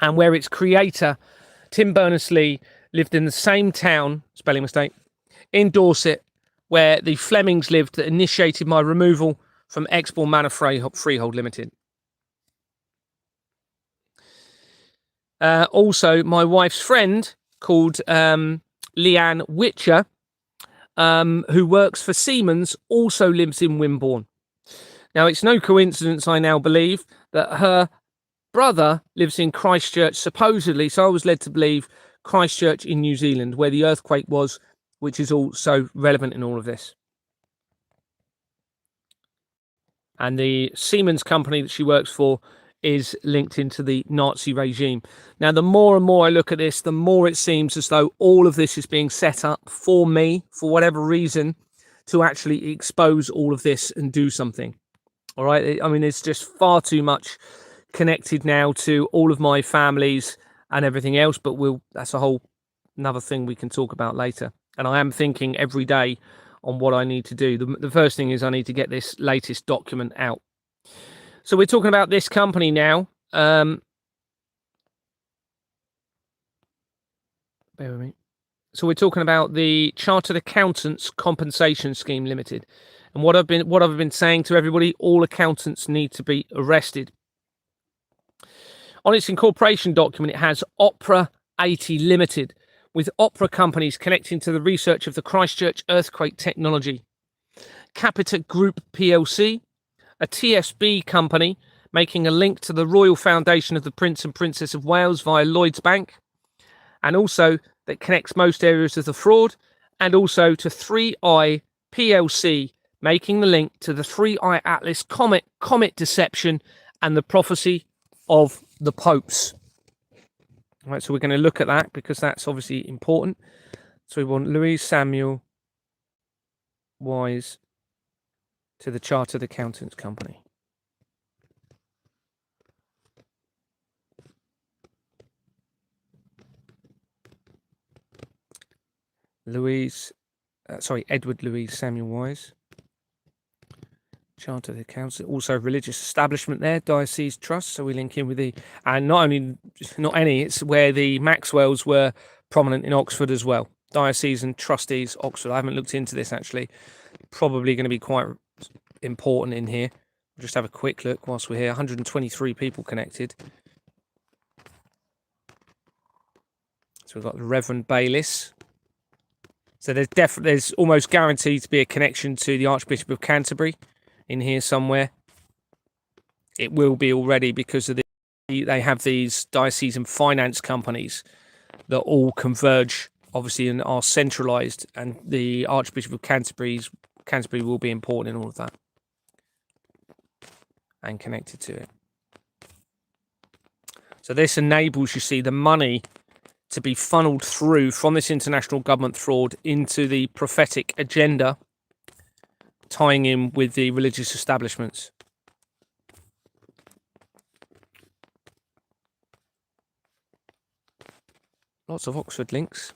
and where its creator, Tim Berners-Lee, lived in the same town, spelling mistake, in Dorset, where the Flemings lived that initiated my removal from Exbourne Manor Freehold Limited. Also, my wife's friend called Leanne Witcher, who works for Siemens, also lives in Wimborne. Now, it's no coincidence, I now believe, that her brother lives in Christchurch, supposedly, so I was led to believe Christchurch in New Zealand, where the earthquake was, which is also relevant in all of this. And the Siemens company that she works for is linked into the Nazi regime. Now, the more and more I look at this, the more it seems as though all of this is being set up for me, for whatever reason, to actually expose all of this and do something. All right. I mean, it's just far too much connected now to all of my families and everything else, but that's a whole another thing we can talk about later. And I am thinking every day on what I need to do. The first thing is I need to get this latest document out. So we're talking about this company now. Bear with me. So we're talking about the Chartered Accountants Compensation Scheme Limited. And what I've been saying to everybody, all accountants need to be arrested. On its incorporation document, it has Opera 80 Limited, with Opera companies connecting to the research of the Christchurch earthquake technology. Capita Group PLC, a TSB company making a link to the Royal Foundation of the Prince and Princess of Wales via Lloyds Bank, and also that connects most areas of the fraud, and also to 3i PLC, making the link to the 3i Atlas comet deception and the prophecy of the popes. All right, so we're going to look at that because that's obviously important. So we want Louis Samuel Wise to the Chartered Accountants Company. Edward Louise Samuel Wise. Charter of the Council, also religious establishment there, Diocese Trust. So we link in with and not any, it's where the Maxwells were prominent in Oxford as well. Diocese and Trustees, Oxford. I haven't looked into this actually. Probably going to be quite important in here. We'll just have a quick look whilst we're here. 123 people connected. So we've got the Reverend Bayliss. So there's almost guaranteed to be a connection to the Archbishop of Canterbury in here somewhere. It will be already because of they have these diocesan finance companies that all converge, obviously, and are centralised, and the Archbishop of Canterbury will be important in all of that and connected to it. So this enables, you see, the money to be funneled through from this international government fraud into the prophetic agenda, tying in with the religious establishments. Lots of Oxford links.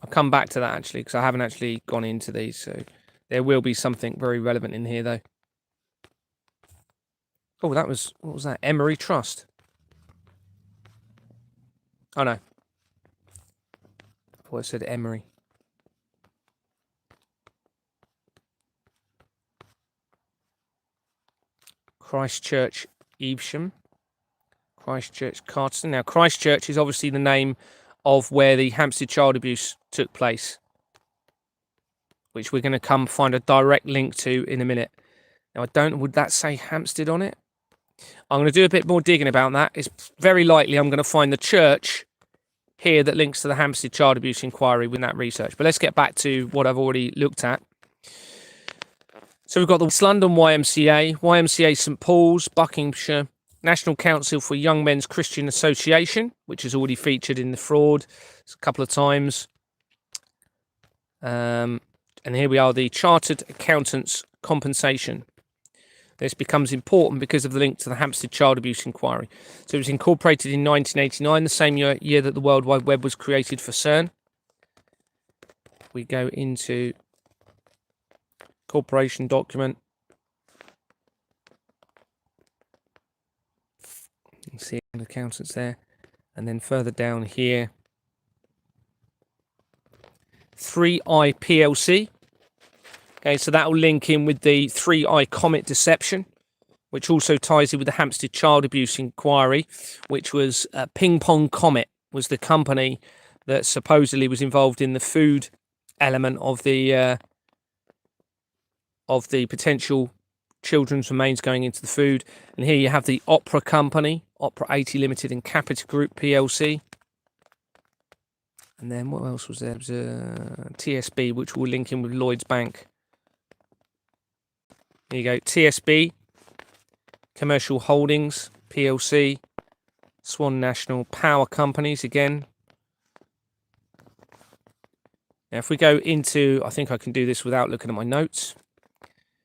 I'll come back to that actually, because I haven't actually gone into these, so there will be something very relevant in here though. Oh, what was that? Emery Trust. Oh no. I thought it said Emery. Christchurch, Evesham. Christchurch, Carterton. Now, Christchurch is obviously the name of where the Hampstead child abuse took place, which we're going to come find a direct link to in a minute. Now, would that say Hampstead on it? I'm going to do a bit more digging about that. It's very likely I'm going to find the church here that links to the Hampstead child abuse inquiry with that research. But let's get back to what I've already looked at. So we've got the West London YMCA, YMCA St Paul's, Buckinghamshire, National Council for Young Men's Christian Association, which is already featured in the fraud a couple of times. And here we are, the Chartered Accountants Compensation. This becomes important because of the link to the Hampstead Child Abuse Inquiry. So it was incorporated in 1989, the same year that the World Wide Web was created for CERN. We go into corporation document. You can see the accountants there. And then further down here, 3i PLC. Okay, so that will link in with the 3i Comet deception, which also ties in with the Hampstead Child Abuse Inquiry, which was Ping Pong Comet was the company that supposedly was involved in the food element of the potential children's remains going into the food. And here you have the Opera Company, Opera 80 Limited and Capita Group PLC. And then what else was there? There was TSB, which will link in with Lloyds Bank. Here you go, TSB, Commercial Holdings, PLC, Swan National Power Companies again. Now, if we go into, I think I can do this without looking at my notes.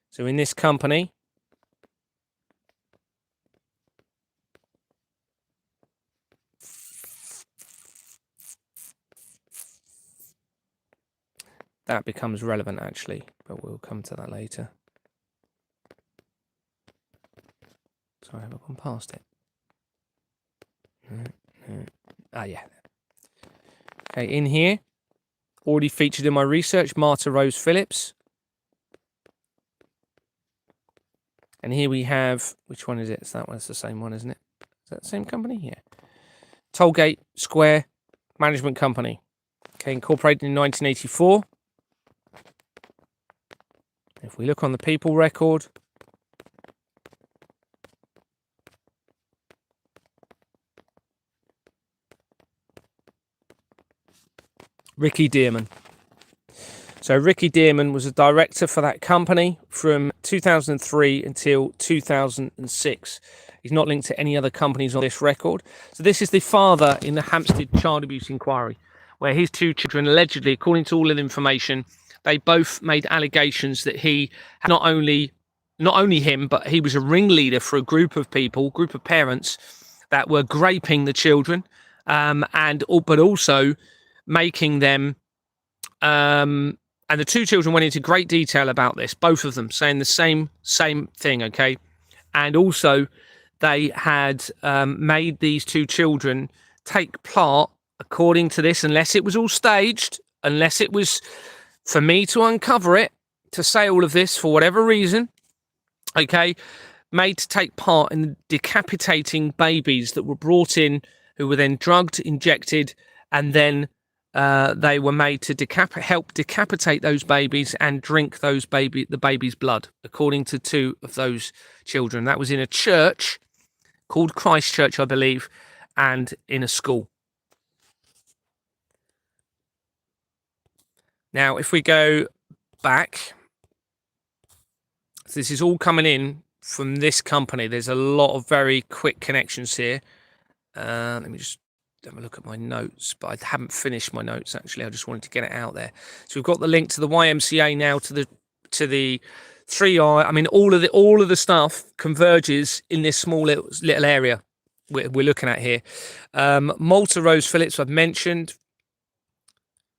So in this company, that becomes relevant actually, but we'll come to that later. Sorry, I've gone past it. Ah, yeah. Okay, in here, already featured in my research, Martha Rose Phillips. And here we have, which one is it? It's that one, it's the same one, isn't it? Is that the same company? Yeah. Tollgate Square Management Company. Okay, incorporated in 1984. If we look on the people record, Ricky Dearman. So Ricky Dearman was a director for that company from 2003 until 2006. He's not linked to any other companies on this record. So this is the father in the Hampstead Child Abuse Inquiry, where his two children allegedly, according to all of the information, they both made allegations that he not only him, but he was a ringleader for a group of people, group of parents that were graping the children but also making them. And the two children went into great detail about this, both of them saying the same thing. Okay, and also they had made these two children take part, according to this, unless it was all staged, unless it was for me to uncover it, to say all of this for whatever reason, okay, made to take part in decapitating babies that were brought in, who were then drugged, injected, and then they were made to help decapitate those babies and drink the baby's blood, according to two of those children. That was in a church called Christ Church, I believe, and in a school. Now, if we go back, this is all coming in from this company. There's a lot of very quick connections here. Let me just have a look at my notes, but I haven't finished my notes actually. I just wanted to get it out there. So we've got the link to the YMCA now, to the 3i. I mean, all of the stuff converges in this small little area we're looking at here. Malta Rose Phillips, I've mentioned.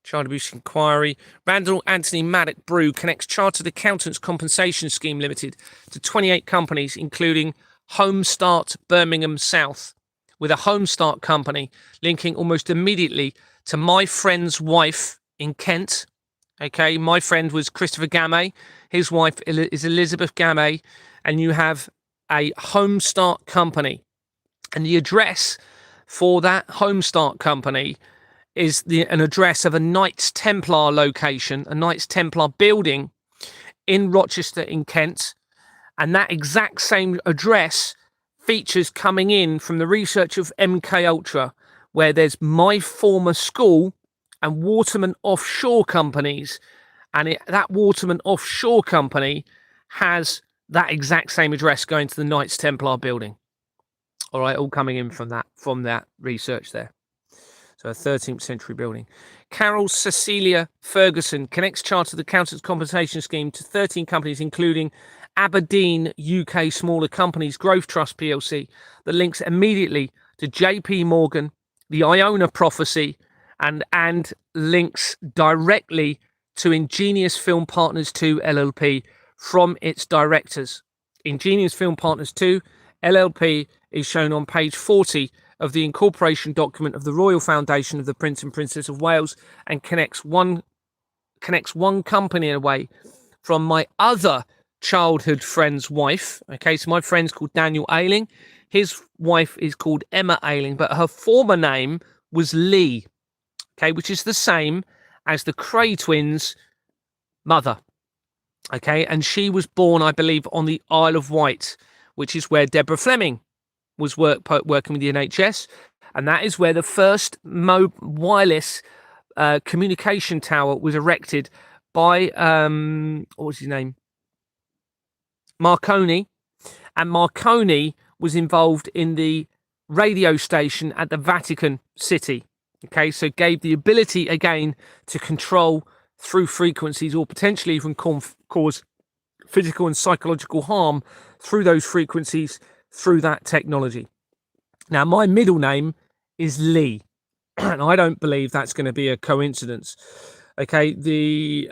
Child Abuse Inquiry. Randall Anthony Maddock Brew connects Chartered Accountants Compensation Scheme Limited to 28 companies, including Homestart Birmingham South, with a Homestart company linking almost immediately to my friend's wife in Kent. Okay, my friend was Christopher Gamay. His wife is Elizabeth Gamay, and you have a Homestart company. And the address for that Homestart company is an address of a Knights Templar location, a Knights Templar building in Rochester in Kent. And that exact same address features coming in from the research of MK Ultra, where there's my former school and Waterman Offshore companies. And that Waterman Offshore company has that exact same address going to the Knights Templar building. All right, all coming in from that research there. So a 13th century building. Carol Cecilia Ferguson connects Chartered Accountants Compensation Scheme to 13 companies, including Aberdeen UK Smaller Companies Growth Trust PLC, that links immediately to JP Morgan, the Iona Prophecy, and links directly to Ingenious Film Partners 2 LLP from its directors. Ingenious Film Partners 2 LLP is shown on page 40 of the incorporation document of the Royal Foundation of the Prince and Princess of Wales, and connects one company away from my other childhood friend's wife. Okay, so my friend's called Daniel Ayling. His wife is called Emma Ayling, but her former name was Lee, okay, which is the same as the Cray twins' mother. Okay, and she was born, I believe, on the Isle of Wight, which is where Deborah Fleming was working with the NHS, and that is where the first wireless communication tower was erected by what was his name? Marconi, and Marconi was involved in the radio station at the Vatican City. Okay, so gave the ability again to control through frequencies, or potentially even cause physical and psychological harm through those frequencies, through that technology. Now, my middle name is Lee, and I don't believe that's going to be a coincidence. Okay, the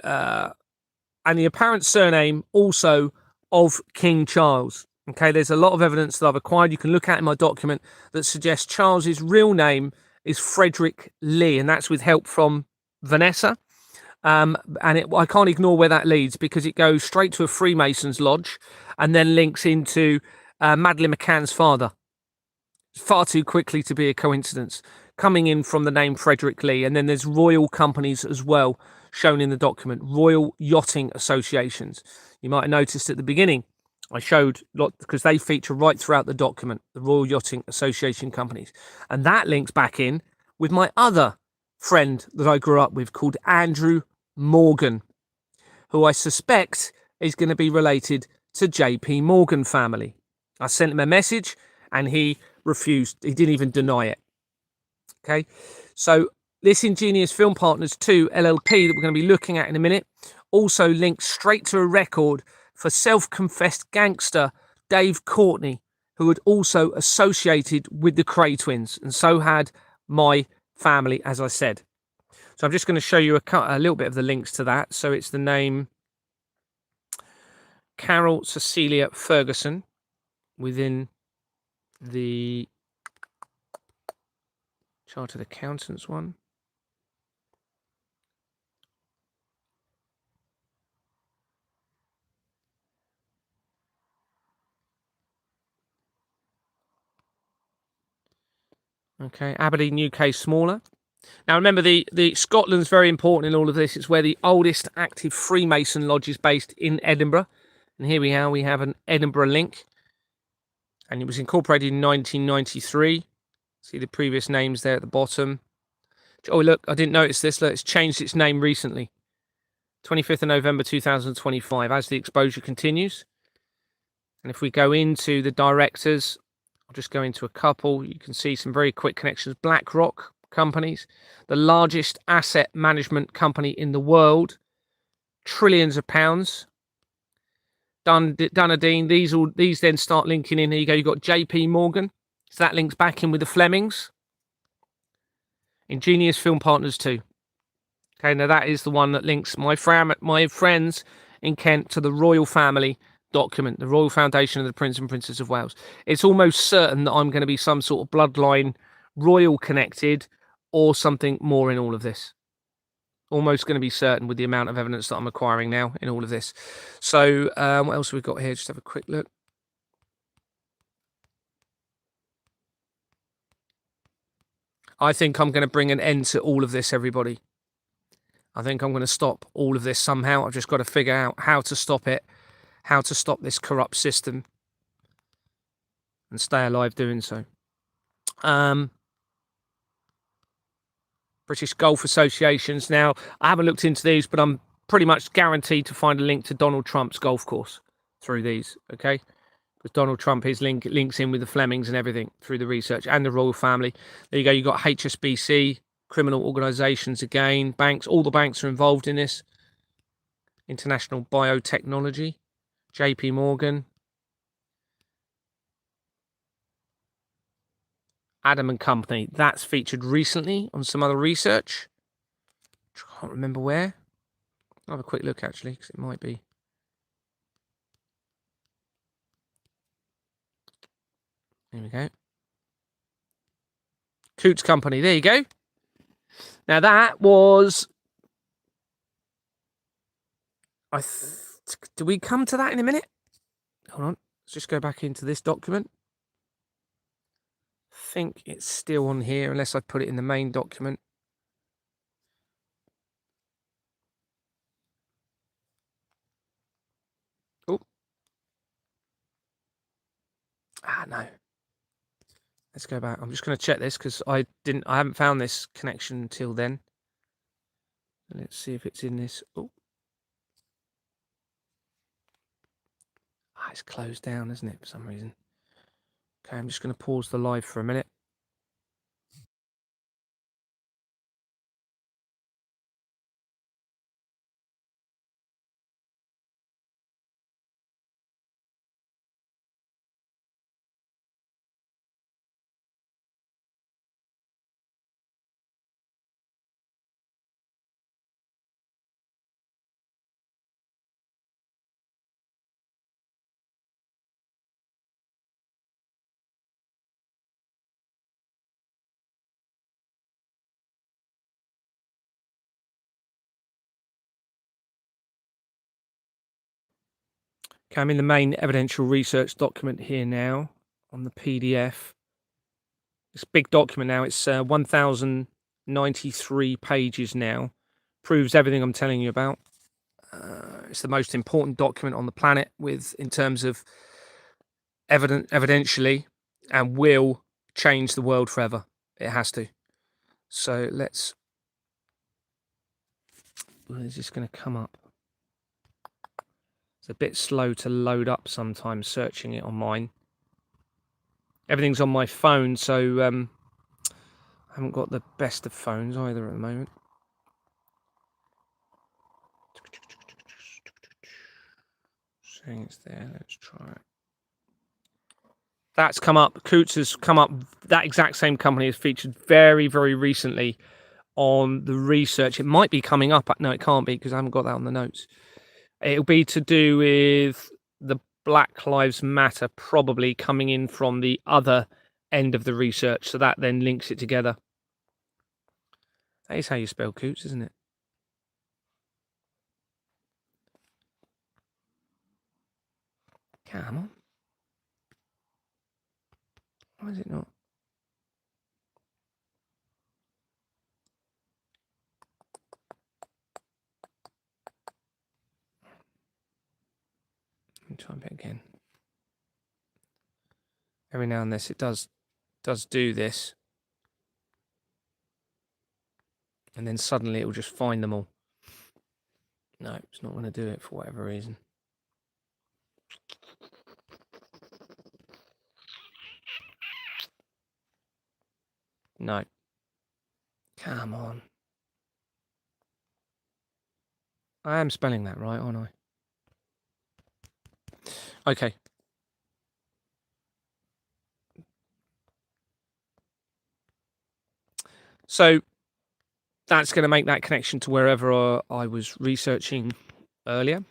apparent surname also of King Charles. Okay, there's a lot of evidence that I've acquired, you can look at in my document, that suggests Charles's real name is Frederick Lee, and that's with help from Vanessa. I can't ignore where that leads, because it goes straight to a Freemasons lodge and then links into Madeleine McCann's father. Far too quickly to be a coincidence, coming in from the name Frederick Lee. And then there's royal companies as well shown in the document, royal yachting associations. You might have noticed at the beginning I showed, because they feature right throughout the document, the Royal Yachting Association companies. And that links back in with my other friend that I grew up with called Andrew Morgan, who I suspect is going to be related to JP Morgan family. I sent him a message and he refused. He didn't even deny it. Okay, so this Ingenious Film Partners 2 LLP that we're going to be looking at in a minute also links straight to a record for self-confessed gangster Dave Courtney, who had also associated with the Cray twins, and so had my family, as I said. So I'm just going to show you a little bit of the links to that. So it's the name Carol Cecilia Ferguson within the Chartered Accountants one. Okay, Aberdeen, UK, smaller. Now remember, the Scotland's very important in all of this. It's where the oldest active Freemason lodge is based in Edinburgh. And here we are, we have an Edinburgh link. And it was incorporated in 1993. See the previous names there at the bottom. Oh, look, I didn't notice this. Look, it's changed its name recently. 25th of November 2025, as the exposure continues. And if we go into the directors, I'll just go into a couple. You can see some very quick connections. BlackRock companies, the largest asset management company in the world, trillions of pounds. Dunedin, these then start linking in. Here you go, you've got JP Morgan. So that links back in with the Flemings. Ingenious Film Partners too. Okay, now that is the one that links my friends in Kent to the royal family document, the Royal Foundation of the Prince and Princess of Wales. It's almost certain that I'm going to be some sort of bloodline royal connected or something more in all of this. Almost going to be certain with the amount of evidence that I'm acquiring now in all of this. So what else have we got here? Just have a quick look. I think I'm going to bring an end to all of this, everybody. I think I'm going to stop all of this somehow. I've just got to figure out how to stop it, how to stop this corrupt system and stay alive doing so. British Golf Associations. Now, I haven't looked into these, but I'm pretty much guaranteed to find a link to Donald Trump's golf course through these, okay? Because Donald Trump, his links in with the Flemings and everything through the research and the royal family. There you go. You've got HSBC, criminal organisations again, banks. All the banks are involved in this. International Biotechnology, JP Morgan, Adam and Company. That's featured recently on some other research. I can't remember where. I'll have a quick look actually, because it might be. There we go. Coots Company. There you go. Now that was. Do we come to that in a minute? Hold on. Let's just go back into this document. I think it's still on here, unless I put it in the main document. Oh. No. Let's go back. I'm just going to check this because I haven't found this connection until then. Let's see if it's in this. Oh. It's closed down, isn't it, for some reason? Okay, I'm just going to pause the live for a minute. Okay, I'm in the main evidential research document here now on the PDF. This big document now, it's 1,093 pages now. Proves everything I'm telling you about. It's the most important document on the planet in terms of evidentially, and will change the world forever. It has to. So let's. Well, is this going to come up? It's a bit slow to load up sometimes, searching it on mine. Everything's on my phone, so I haven't got the best of phones either at the moment. Saying it's there, let's try it. That's come up. Coots has come up. That exact same company has featured very, very recently on the research. It might be coming up. No, it can't be because I haven't got that on the notes. It'll be to do with the Black Lives Matter probably coming in from the other end of the research. So that then links it together. That is how you spell Coots, isn't it? Come on. Why is it not? Let me type it again. Every now and then it does do this. And then suddenly it will just find them all. No, it's not going to do it for whatever reason. No. Come on. I am spelling that right, aren't I? Okay. So that's going to make that connection to wherever I was researching earlier.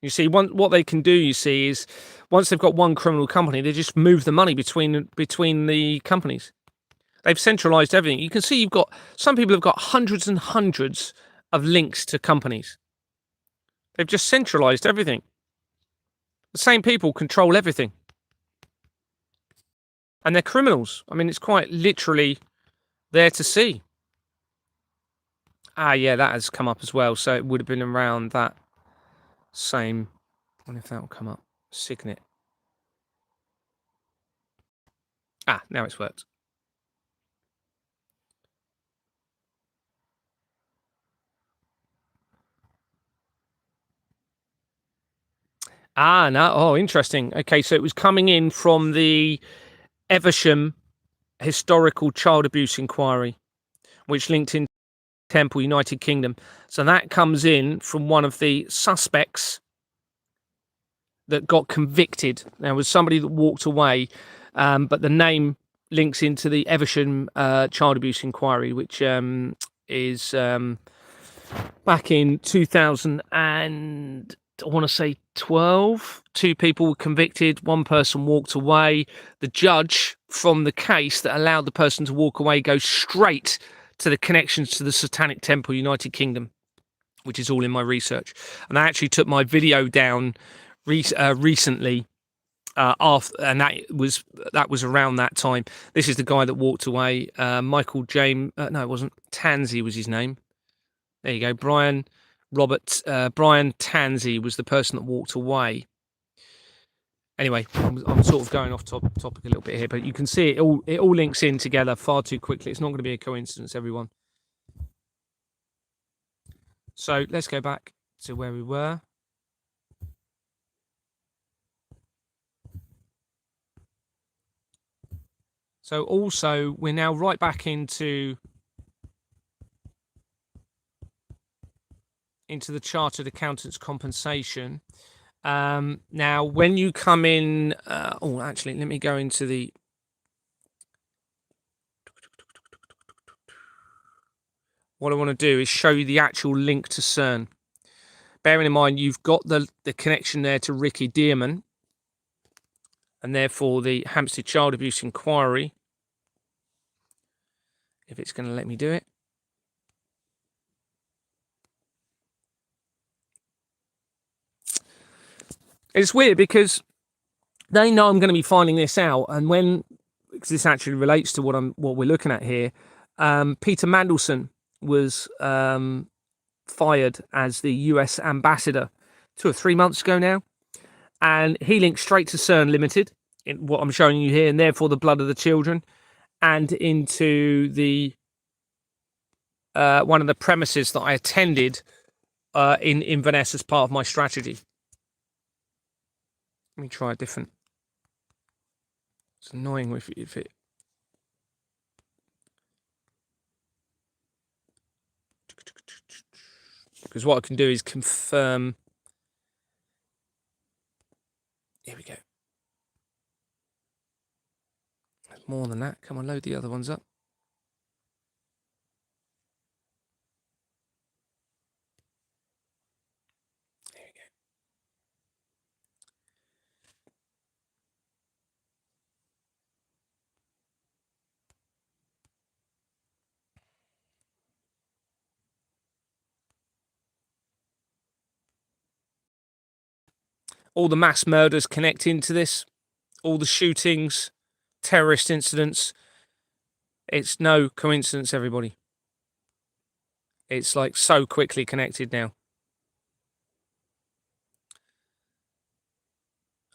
You see, what they can do, you see, is once they've got one criminal company, they just move the money between the companies. They've centralized everything. You can see you've got some people have got hundreds and hundreds of links to companies. They've just centralized everything. The same people control everything. And they're criminals. I mean, it's quite literally there to see. Ah, yeah, that has come up as well. So it would have been around that same. I wonder if that will come up. Signet. Ah, now it's worked. Ah, no. Oh, interesting. Okay, so it was coming in from the Evesham Historical Child Abuse Inquiry, which linked in Temple, United Kingdom. So that comes in from one of the suspects that got convicted. There was somebody that walked away, but the name links into the Evesham Child Abuse Inquiry, which is back in 2000 and I want to say 12. 2 people were convicted. 1 person walked away. The judge from the case that allowed the person to walk away goes straight to the connections to the Satanic Temple, United Kingdom, which is all in my research. And I actually took my video down recently after, and that was around that time. This is the guy that walked away. Michael James. No, it wasn't. Tansey was his name. There you go. Brian Tansey was the person that walked away. Anyway, I'm sort of going off topic a little bit here, but you can see it all links in together far too quickly. It's not going to be a coincidence, everyone. So let's go back to where we were. So also, we're now right back into the Chartered Accountants compensation. Now, when you come in, actually, let me go into the. What I want to do is show you the actual link to CERN. Bearing in mind, you've got the connection there to Ricky Dearman, and therefore the Hampstead Child Abuse Inquiry. If it's going to let me do it. It's weird because they know I'm going to be finding this out, and because this actually relates to what we're looking at here, Peter Mandelson was fired as the US ambassador 2 or 3 months ago now, and he linked straight to CERN Limited, in what I'm showing you here, and therefore the blood of the children, and into the one of the premises that I attended in Inverness as part of my strategy. Let me try a different. It's annoying if it. because what I can do is confirm. Here we go. There's more than that. Come on, load the other ones up. There we go. All the mass murders connecting to this, all the shootings, terrorist incidents. It's no coincidence, everybody. It's like so quickly connected now.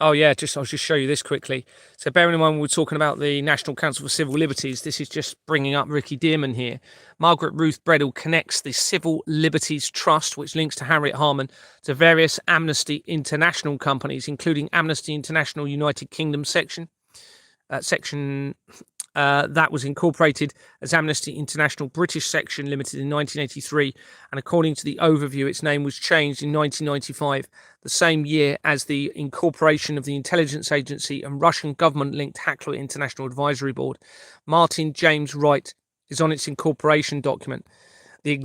Oh yeah, I'll just show you this quickly. So bearing in mind we're talking about the National Council for Civil Liberties, this is just bringing up Ricky Dearman here. Margaret Ruth Bredel connects the Civil Liberties Trust, which links to Harriet Harman, to various Amnesty International companies, including Amnesty International United Kingdom section. That was incorporated as Amnesty International British Section Limited in 1983, and according to the overview, its name was changed in 1995, the same year as the incorporation of the intelligence agency and Russian government-linked Hackler International Advisory Board. Martin James Wright is on its incorporation document. The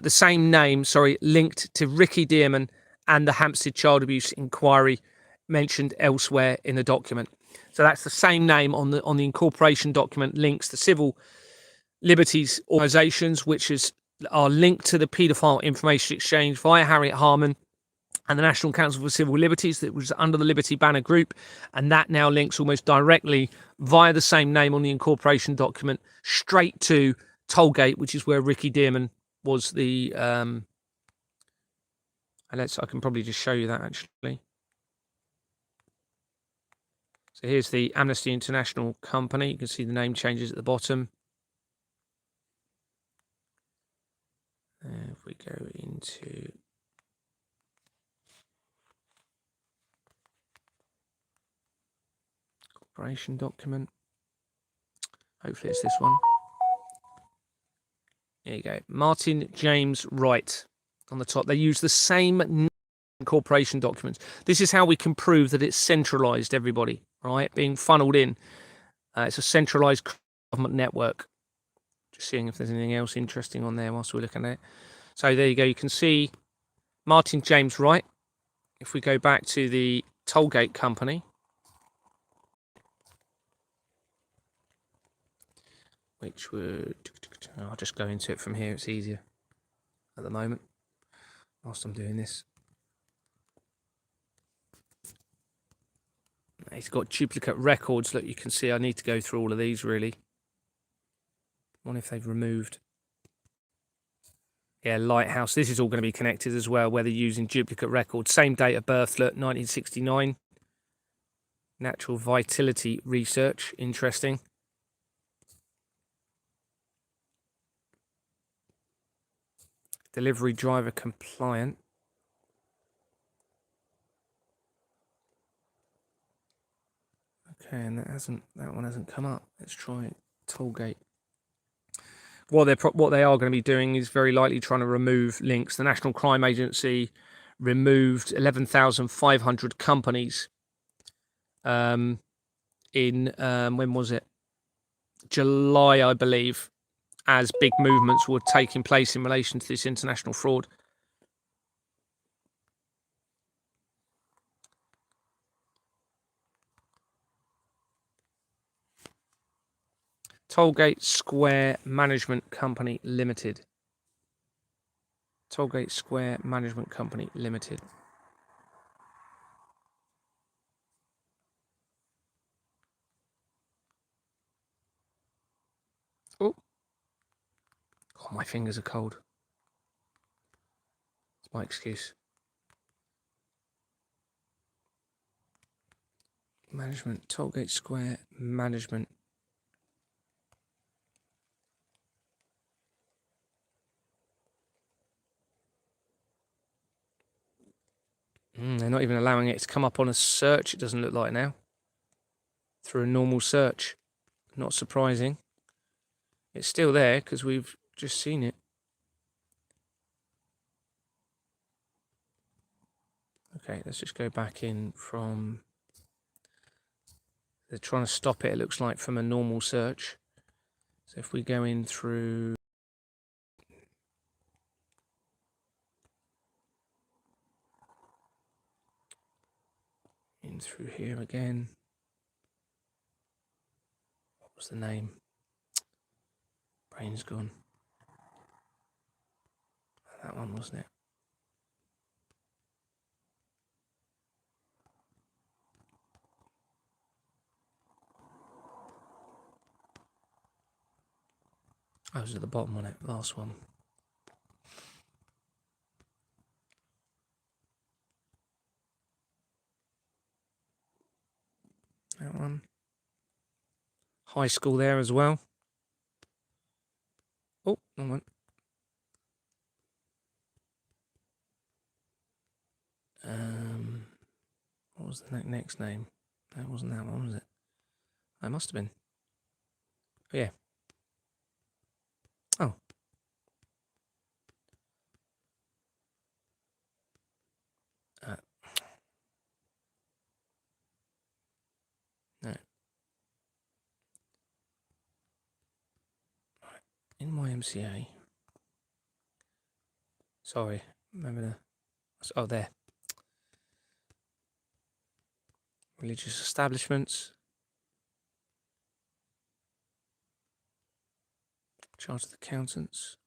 same name, linked to Ricky Dearman and the Hampstead child abuse inquiry mentioned elsewhere in the document. So that's the same name on the incorporation document, links to civil liberties organisations, which are linked to the paedophile information exchange via Harriet Harman and the National Council for Civil Liberties, that was under the Liberty Banner Group, and that now links almost directly via the same name on the incorporation document straight to Tollgate, which is where Ricky Dearman was the. I can probably just show you that actually. So here's the Amnesty International company. You can see the name changes at the bottom. If we go into corporation document, hopefully it's this one. There you go. Martin James Wright on the top. They use the same incorporation documents. This is how we can prove that it's centralized, everybody, right? Being funneled in. It's a centralized government network. Just seeing if there's anything else interesting on there whilst we're looking at it. So there you go. You can see Martin James Wright. If we go back to the Tollgate company, which would, I'll just go into it from here. It's easier at the moment whilst I'm doing this. He's got duplicate records. Look, you can see I need to go through all of these really. I wonder if they've removed. Yeah, Lighthouse. This is all going to be connected as well, where they're using duplicate records. Same date of birth, look, 1969. Natural vitality research. Interesting. Delivery driver compliant. Okay, and that one hasn't come up. Let's try Tollgate. What they are going to be doing is very likely trying to remove links. The National Crime Agency removed 11,500 companies in when was it? July, I believe, as big movements were taking place in relation to this international fraud. Tollgate Square Management Company Limited. Tollgate Square Management Company Limited. Oh, my fingers are cold. It's my excuse. Management, Tollgate Square Management. They're not even allowing it to come up on a search, it doesn't look like now. Through a normal search. Not surprising. It's still there because we've just seen it. Okay, let's just go back in from... They're trying to stop it, it looks like, from a normal search. So if we go in through... In through here again. What was the name? Brain's gone. That one, wasn't it? I was at the bottom on it, last one. That one. High school there as well. Oh, wrong one. What was the next name? That wasn't that one, was it? It must have been. Oh, yeah. Oh. No. In my MCA. Sorry, remember the... Oh, there. Religious establishments. Chartered accountants.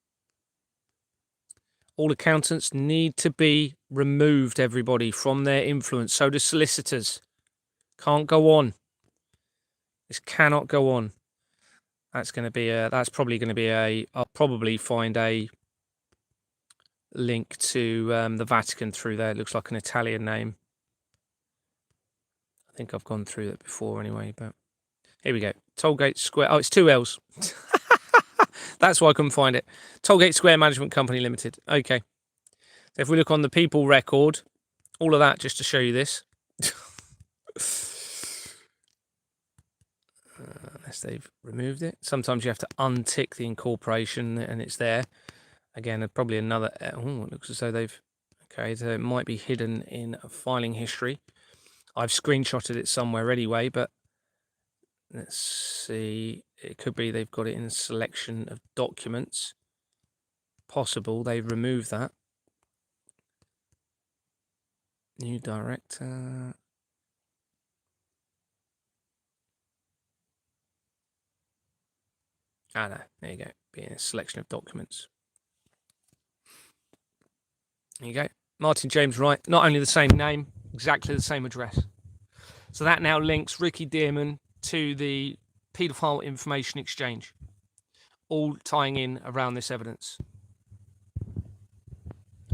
All accountants need to be removed, everybody, from their influence. So do solicitors. Can't go on. This cannot go on. That's going to be a... That's probably going to be a... I'll probably find a link to the Vatican through there. It looks like an Italian name. I think I've gone through that before anyway, but here we go. Tollgate Square. Oh, it's 2 L's. That's why I couldn't find it. Tollgate Square Management Company Limited. Okay. So if we look on the people record, all of that just to show you this. Unless they've removed it. Sometimes you have to untick the incorporation and it's there. Again, probably another... Oh, it looks as though they've... Okay, so it might be hidden in a filing history. I've screenshotted it somewhere anyway, but let's see. It could be they've got it in a selection of documents. Possible they've removed that. New director. Ah, no. There you go. Be in a selection of documents. There you go. Martin James Wright. Not only the same name, exactly the same address. So that now links Ricky Dearman to the paedophile information exchange, all tying in around this evidence.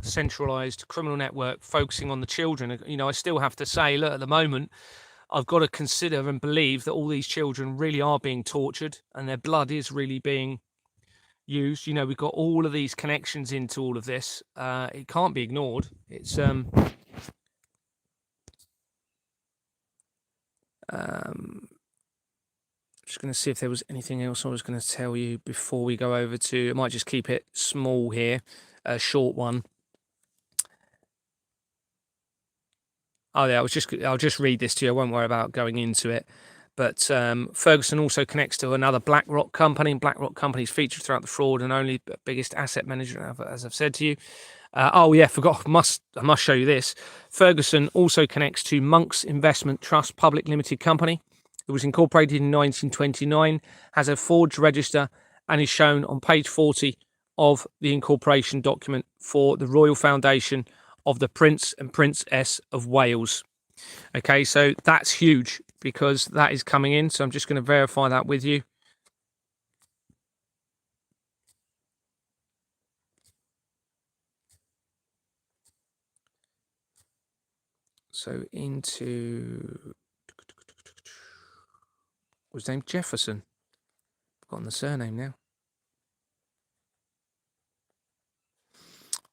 Centralized criminal network focusing on the children. You know, I still have to say, look, at the moment, I've got to consider and believe that all these children really are being tortured and their blood is really being used. You know, we've got all of these connections into all of this. It can't be ignored. It's just going to see if there was anything else I was going to tell you before we go over to... I might just keep it small here, a short one. Oh yeah, I'll just read this to you. I won't worry about going into it. But Ferguson also connects to another BlackRock company. BlackRock companies featured throughout the fraud and only biggest asset manager, as I've said to you. Oh yeah, forgot. I must show you this. Ferguson also connects to Monk's Investment Trust Public Limited Company. It was incorporated in 1929, has a forged register, and is shown on page 40 of the incorporation document for the Royal Foundation of the Prince and Princess of Wales. Okay, so that's huge because that is coming in. So I'm just going to verify that with you. So into... Was his name Jefferson? I've forgotten the surname now.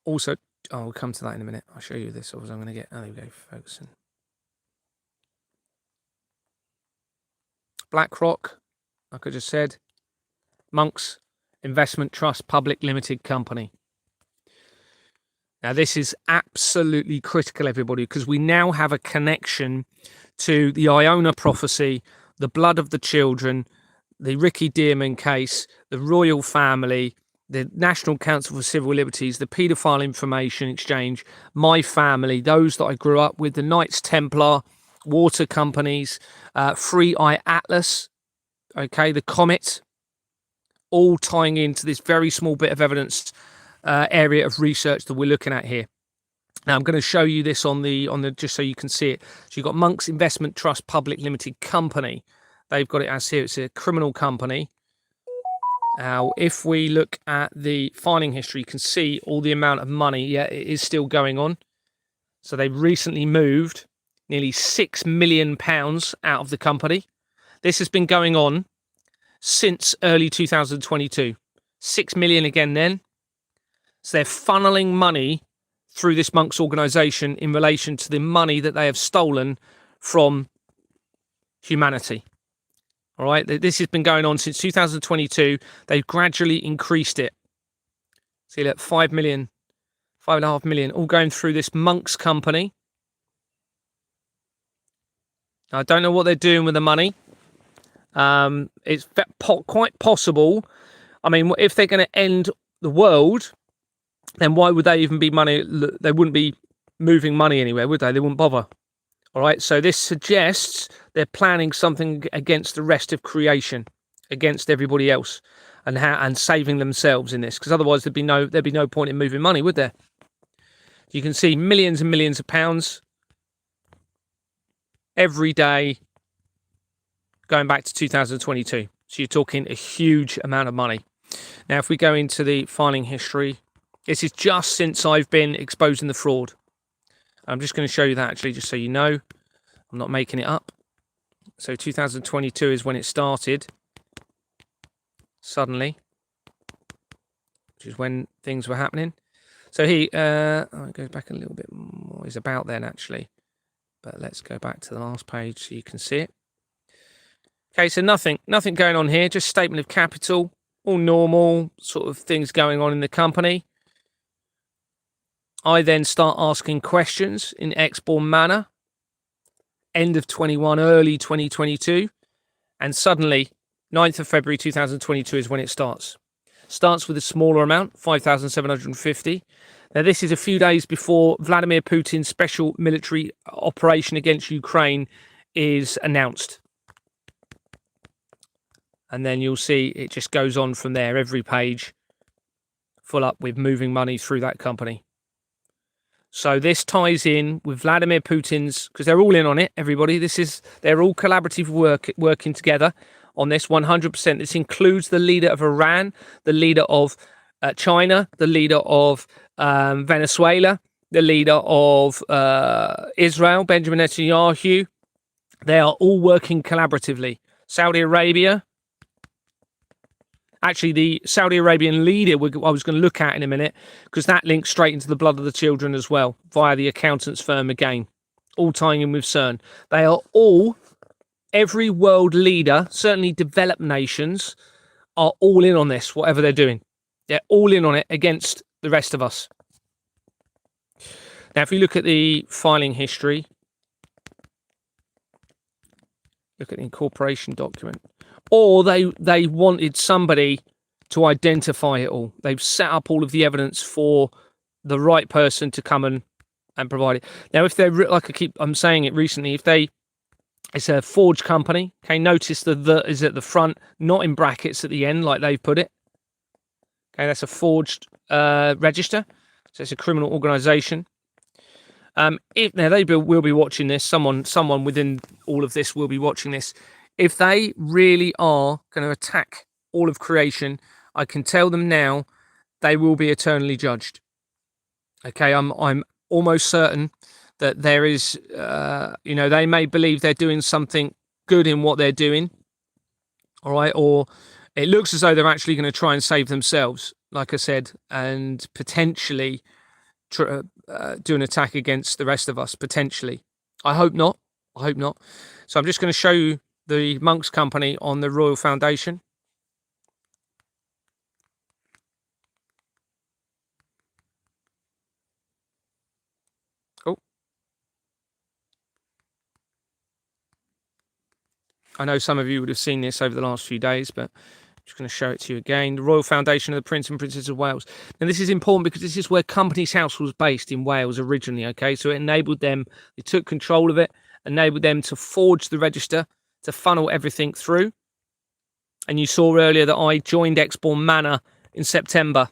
Also, oh, we'll come to that in a minute. I'll show you this. Or was I'm going to get... Oh, there we go, Ferguson. BlackRock, like I just said. Monk's Investment Trust Public Limited Company. Now, this is absolutely critical, everybody, because we now have a connection to the Iona prophecy, the blood of the children, the Ricky Dearman case, the royal family, the National Council for Civil Liberties, the paedophile information exchange, my family, those that I grew up with, the Knights Templar, water companies, Free Eye Atlas, okay, the Comet, all tying into this very small bit of evidence area of research that we're looking at here. Now, I'm going to show you this on the just so you can see it. So you've got Monk's Investment Trust Public Limited Company. They've got it as here. It's a criminal company. Now, if we look at the filing history, you can see all the amount of money. Yeah, it is still going on. So they've recently moved nearly £6 million out of the company. This has been going on since early 2022. 6 million again then. So they're funneling money through this Monk's organisation in relation to the money that they have stolen from humanity. All right, this has been going on since 2022. They've gradually increased it. See, look, 5 million, 5.5 million, all going through this Monk's company. I don't know what they're doing with the money. It's quite possible. I mean, if they're going to end the world, then why would they even be money? They wouldn't be moving money anywhere, would they? They wouldn't bother. All right. So this suggests they're planning something against the rest of creation, against everybody else, and saving themselves in this. Because otherwise, there'd be no point in moving money, would there? You can see millions and millions of pounds every day going back to 2022. So you're talking a huge amount of money. Now, if we go into the filing history, this is just since I've been exposing the fraud. I'm just going to show you that actually, just so you know. I'm not making it up. So 2022 is when it started. Suddenly. Which is when things were happening. So it goes back a little bit more. It's about then actually. But let's go back to the last page so you can see it. Okay, so nothing going on here. Just statement of capital. All normal sort of things going on in the company. I then start asking questions in X-born manner. End of 21, early 2022. And suddenly, 9th of February 2022 is when it starts. Starts with a smaller amount, 5,750. Now, this is a few days before Vladimir Putin's special military operation against Ukraine is announced. And then you'll see it just goes on from there. Every page full up with moving money through that company. So this ties in with Vladimir Putin's, because they're all in on it, everybody. They're all collaborative working together on this 100%. This includes the leader of Iran, the leader of China, the leader of Venezuela, the leader of Israel, Benjamin Netanyahu. They are all working collaboratively. Saudi Arabia. Actually, the Saudi Arabian leader I was going to look at in a minute, because that links straight into the blood of the children as well, via the accountant's firm again, all tying in with CERN. They are all, every world leader, certainly developed nations, are all in on this, whatever they're doing. They're all in on it against the rest of us. Now, if we look at the filing history, look at the incorporation document. Or they wanted somebody to identify it all. They've set up all of the evidence for the right person to come and provide it. Now, if they're, like I'm saying it recently, it's a forged company. Okay, notice the is at the front, not in brackets at the end, like they've put it. Okay, that's a forged register. So it's a criminal organisation. If now they will be watching this, someone within all of this will be watching this. If they really are going to attack all of creation, I can tell them now they will be eternally judged. Okay, I'm almost certain that there is, they may believe they're doing something good in what they're doing, all right, or it looks as though they're actually going to try and save themselves, like I said, and potentially do an attack against the rest of us, potentially. I hope not. So I'm just going to show you the Monk's company on the Royal Foundation. I know some of you would have seen this over the last few days, but I'm just going to show it to you again. The Royal Foundation of the Prince and Princess of Wales. And this is important because this is where Companies House was based in Wales originally, okay? So it enabled them, they took control of it, enabled them to forge the register, to funnel everything through. And you saw earlier that I joined Exbourne Manor in September.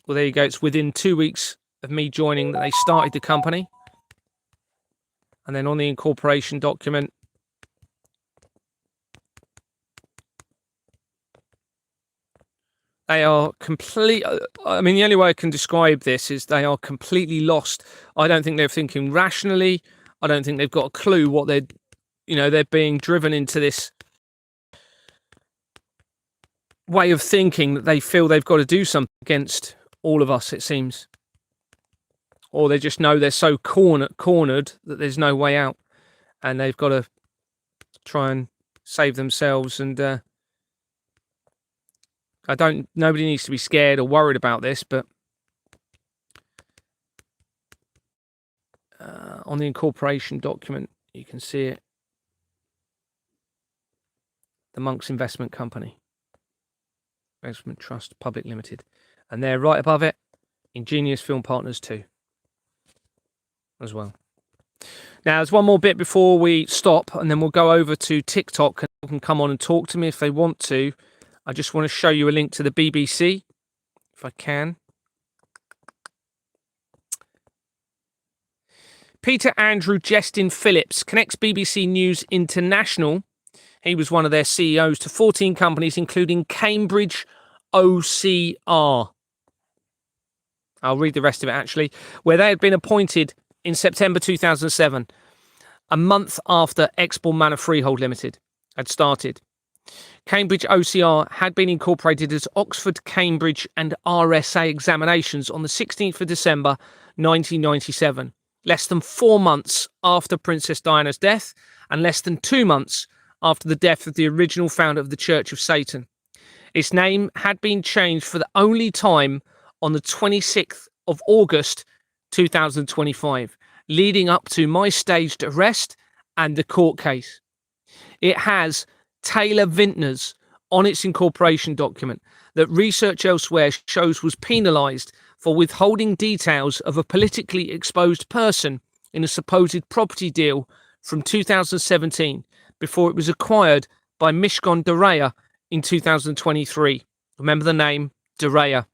Well, there you go. It's within 2 weeks of me joining that they started the company. And then on the incorporation document, they are complete. I mean, the only way I can describe this is they are completely lost. I don't think they're thinking rationally. I don't think they've got a clue what they're being driven into this way of thinking that they feel they've got to do something against all of us, it seems. Or they just know they're so cornered that there's no way out. And they've got to try and save themselves. And nobody needs to be scared or worried about this, but on the incorporation document, you can see it. The Monks Investment Company. Investment Trust Public Limited. And they're right above it, Ingenious Film Partners 2 as well. Now, there's one more bit before we stop, and then we'll go over to TikTok, and people can come on and talk to me if they want to. I just want to show you a link to the BBC, if I can. Peter Andrew Justin Phillips connects BBC News International. He was one of their CEOs to 14 companies, including Cambridge OCR. I'll read the rest of it, actually. Where they had been appointed in September 2007, a month after Exbourne Manor Freehold Limited had started. Cambridge OCR had been incorporated as Oxford, Cambridge and RSA Examinations on the 16th of December 1997, less than 4 months after Princess Diana's death and less than 2 months after the death of the original founder of the Church of Satan. Its name had been changed for the only time on the 26th of August 2025, leading up to my staged arrest and the court case. It has Taylor Vintners on its incorporation document that research elsewhere shows was penalised for withholding details of a politically exposed person in a supposed property deal from 2017 before it was acquired by Mishcon de Reya in 2023. Remember the name, de Reya.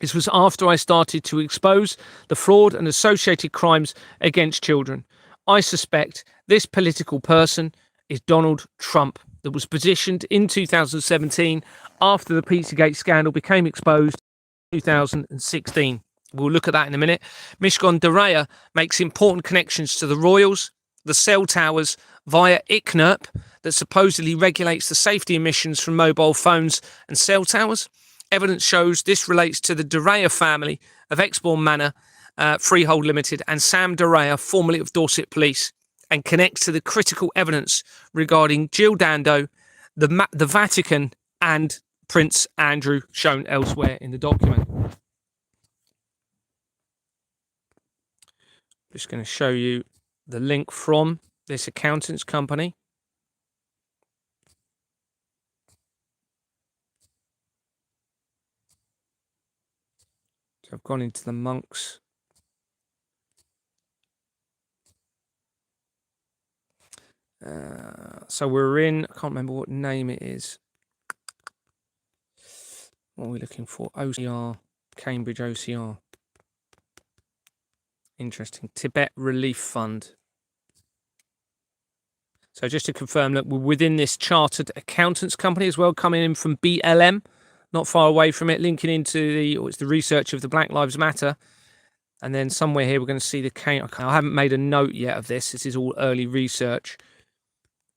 This was after I started to expose the fraud and associated crimes against children. I suspect this political person is Donald Trump, that was positioned in 2017 after the Pizzagate scandal became exposed in 2016. We'll look at that in a minute. Mishcon de Reya makes important connections to the Royals, the cell towers via ICNIRP that supposedly regulates the safety emissions from mobile phones and cell towers. Evidence shows this relates to the de Reya family of Exbourne Manor Freehold Limited and Sam de Reya, formerly of Dorset Police, and connects to the critical evidence regarding Jill Dando, the Vatican, and Prince Andrew, shown elsewhere in the document. Just going to show you the link from this accountant's company. So I've gone into the Monks. So we're in, I can't remember what name it is. What are we looking for? OCR, Cambridge OCR. Interesting. Tibet Relief Fund. So just to confirm that we're within this chartered accountants company as well, coming in from BLM, not far away from it, linking into it's the research of the Black Lives Matter. And then somewhere here we're going to see I haven't made a note yet of this. This is all early research.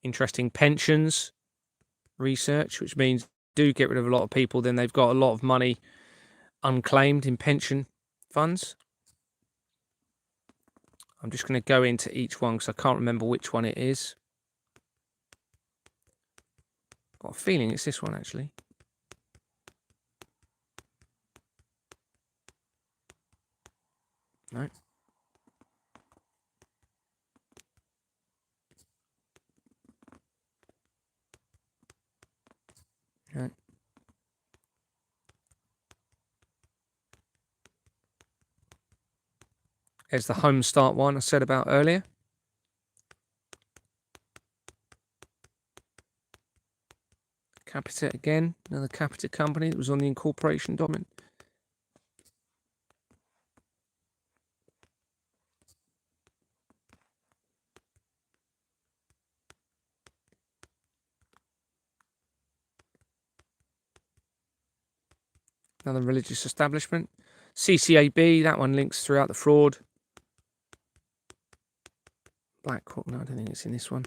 Interesting pensions research, which means do get rid of a lot of people, then they've got a lot of money unclaimed in pension funds. I'm just going to go into each one because I can't remember which one it is. Got a feeling it's this one, actually. No. Okay. There's the home start one I said about earlier. Capita again, another Capita company that was on the incorporation document. Another religious establishment. CCAB, that one links throughout the fraud. BlackRock, no, I don't think it's in this one.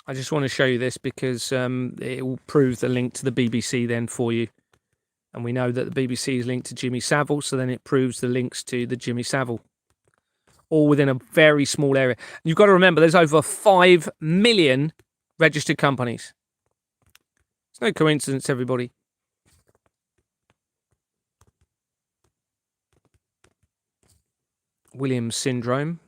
I just want to show you this because it will prove the link to the BBC then for you. And we know that the BBC is linked to Jimmy Savile, so then it proves the links to the Jimmy Savile. All within a very small area. You've got to remember, there's over 5 million registered companies. It's no coincidence, everybody. Williams syndrome.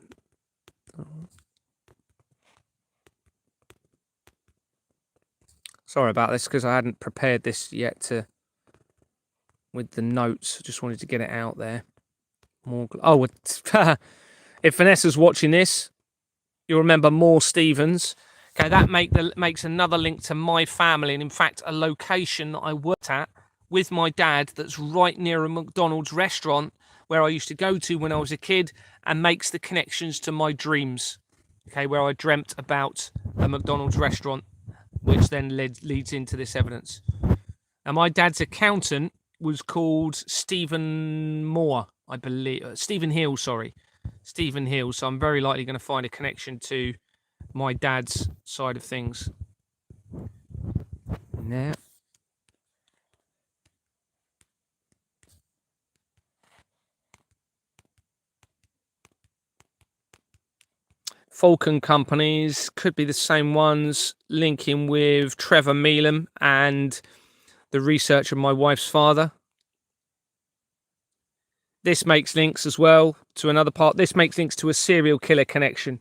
Sorry about this because I hadn't prepared this yet with the notes. I just wanted to get it out there. More. Oh, if Vanessa's watching this, you'll remember Moore Stevens. Okay, that makes another link to my family, and in fact, a location that I worked at with my dad that's right near a McDonald's restaurant where I used to go to when I was a kid, and makes the connections to my dreams. Okay, where I dreamt about a McDonald's restaurant, which then leads into this evidence. And my dad's accountant was called Stephen Moore, I believe. Stephen Hill, sorry. Stephen Hill. So I'm very likely going to find a connection to my dad's side of things. Now. Falcon companies could be the same ones, linking with Trevor Meelam and the research of my wife's father. This makes links as well to another part. This makes links to a serial killer connection.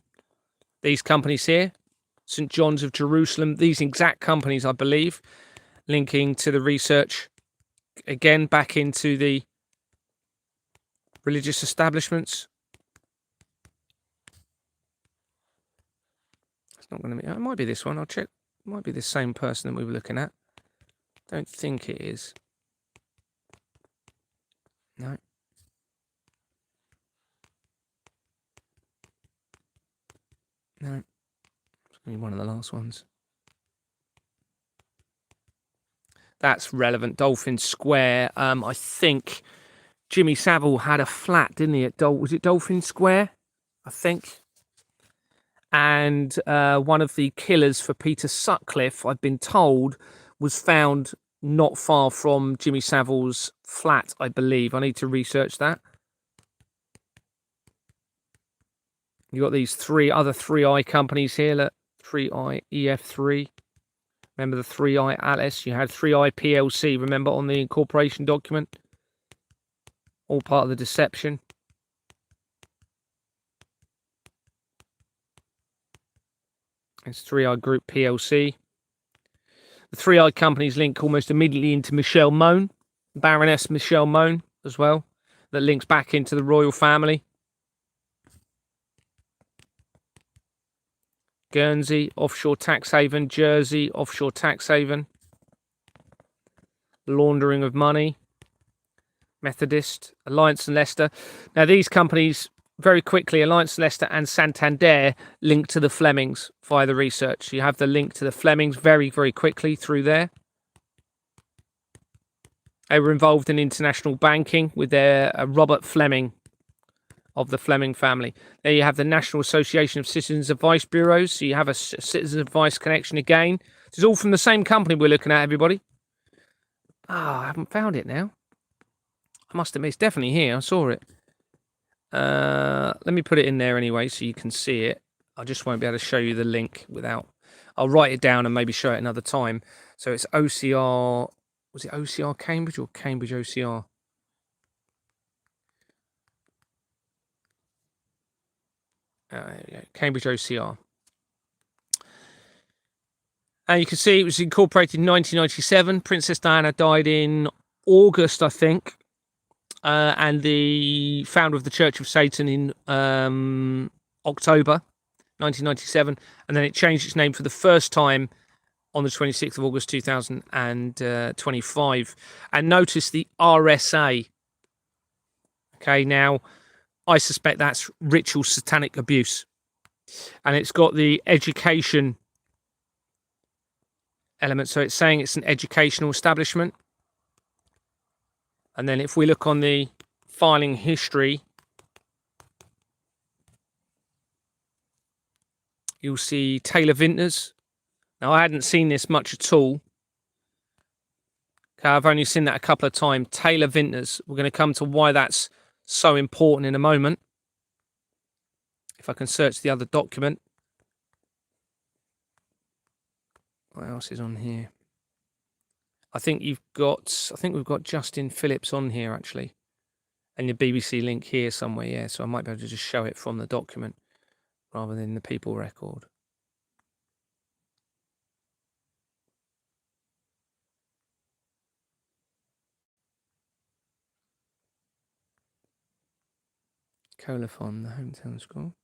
These companies here, St. John's of Jerusalem, these exact companies, I believe, linking to the research, again, back into the religious establishments. It's not going to be, it might be this one, I'll check. It might be the same person that we were looking at. Don't think it is. No. No. It's going to be one of the last ones. That's relevant. Dolphin Square. I think Jimmy Savile had a flat, didn't he? Was it Dolphin Square? I think. And one of the killers for Peter Sutcliffe, I've been told, was found not far from Jimmy Savile's flat, I believe. I need to research that. You've got these other 3i companies here. Look, 3i EF3. Remember the 3i Atlas? You had 3i PLC, remember, on the incorporation document? All part of the deception. It's 3i Group PLC. The 3i companies link almost immediately into Michelle Mone, Baroness Michelle Mone as well. That links back into the royal family. Guernsey, offshore tax haven. Jersey, offshore tax haven. Laundering of money. Methodist, Alliance and Leicester. Now, these companies, very quickly, Alliance and Leicester and Santander, link to the Flemings via the research. You have the link to the Flemings very, very quickly through there. They were involved in international banking with their Robert Fleming of the Fleming family. There you have the National Association of Citizens Advice Bureaus. So you have a citizen advice connection again. This is all from the same company we're looking at, everybody. I haven't found it now. I must admit, it's definitely here. I saw it. Let me put it in there anyway so you can see it. I just won't be able to show you the link without... I'll write it down and maybe show it another time. So it's OCR. Was it OCR Cambridge or Cambridge OCR? There we go. Cambridge OCR. And you can see it was incorporated in 1997. Princess Diana died in August, I think. And the founder of the Church of Satan in October 1997. And then it changed its name for the first time on the 26th of August 2025. And notice the RSA. Okay, now I suspect that's ritual satanic abuse. And it's got the education element. So it's saying it's an educational establishment. And then if we look on the filing history, you'll see Taylor Vintners. Now, I hadn't seen this much at all. Okay, I've only seen that a couple of times. Taylor Vintners. We're going to come to why that's so important in a moment. If I can search the other document. What else is on here? I think we've got Justin Phillips on here, actually. And your BBC link here somewhere, yeah. So I might be able to just show it from the document rather than the people record. Colophon, the hometown school.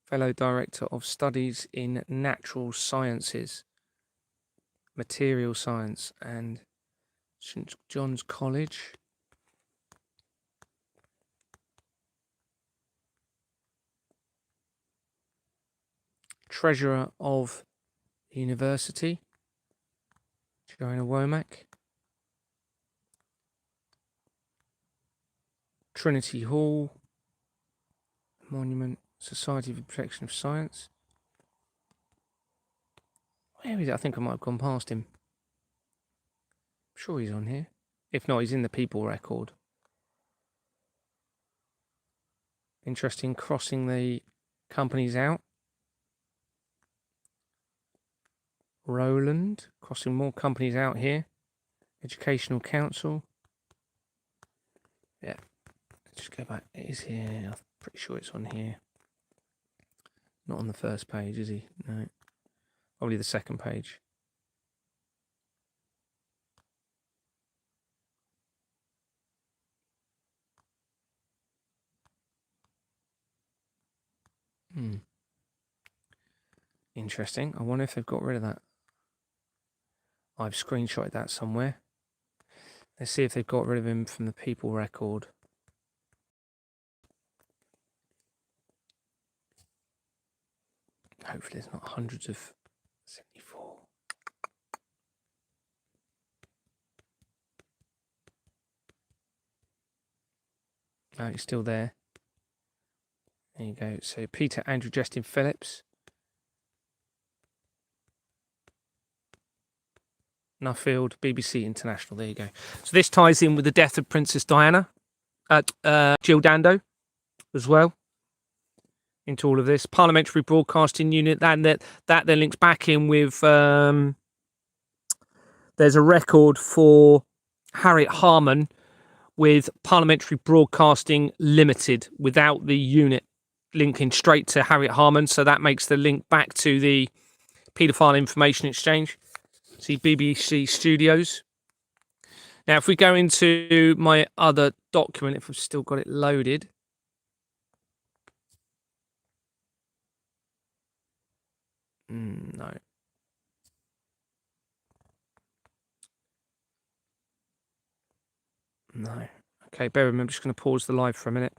Fellow Director of Studies in Natural Sciences, Material Science, and St John's College. Treasurer of the University, Joanna Womack. Trinity Hall, Monument, Society for the Protection of Science. Where is it? I think I might have gone past him. I'm sure he's on here. If not, he's in the people record. Interesting, crossing the companies out. Roland, crossing more companies out here. Educational Council. Yeah, let's just go back. It is here. I'm pretty sure it's on here. Not on the first page, is he? No. Probably the second page. Interesting. I wonder if they've got rid of that. I've screenshotted that somewhere. Let's see if they've got rid of him from the people record. Hopefully there's not hundreds of 74. Oh, he's still there. There you go. So Peter Andrew Justin Phillips. Nuffield, BBC International. There you go. So this ties in with the death of Princess Diana at Jill Dando as well. Into all of this parliamentary broadcasting unit, and that then links back in with there's a record for Harriet Harman with Parliamentary Broadcasting Limited without the unit linking straight to Harriet Harman, so that makes the link back to the paedophile information exchange. See BBC Studios. Now if we go into my other document, if I've still got it loaded. No. No. Okay, bear with me. I'm just going to pause the live for a minute.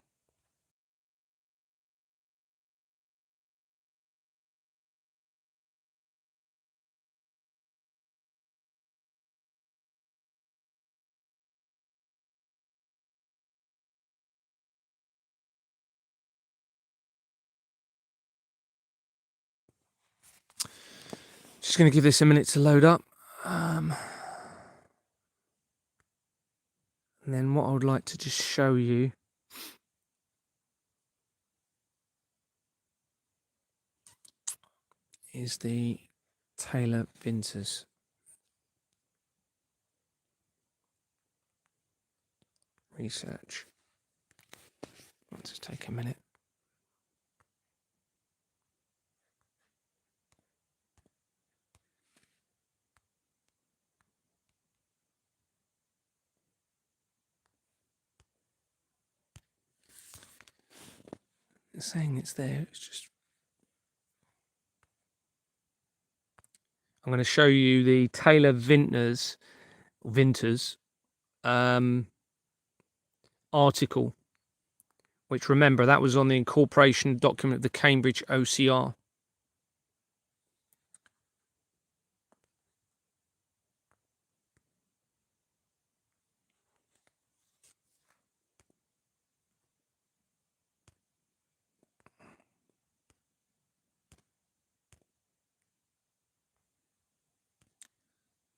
Just going to give this a minute to load up. And then what I would like to just show you is the Taylor Vinters. Research. I'll just take a minute. It's saying it's there. It's just. I'm going to show you the Taylor Vinters article, which, remember, that was on the incorporation document of the Cambridge OCR.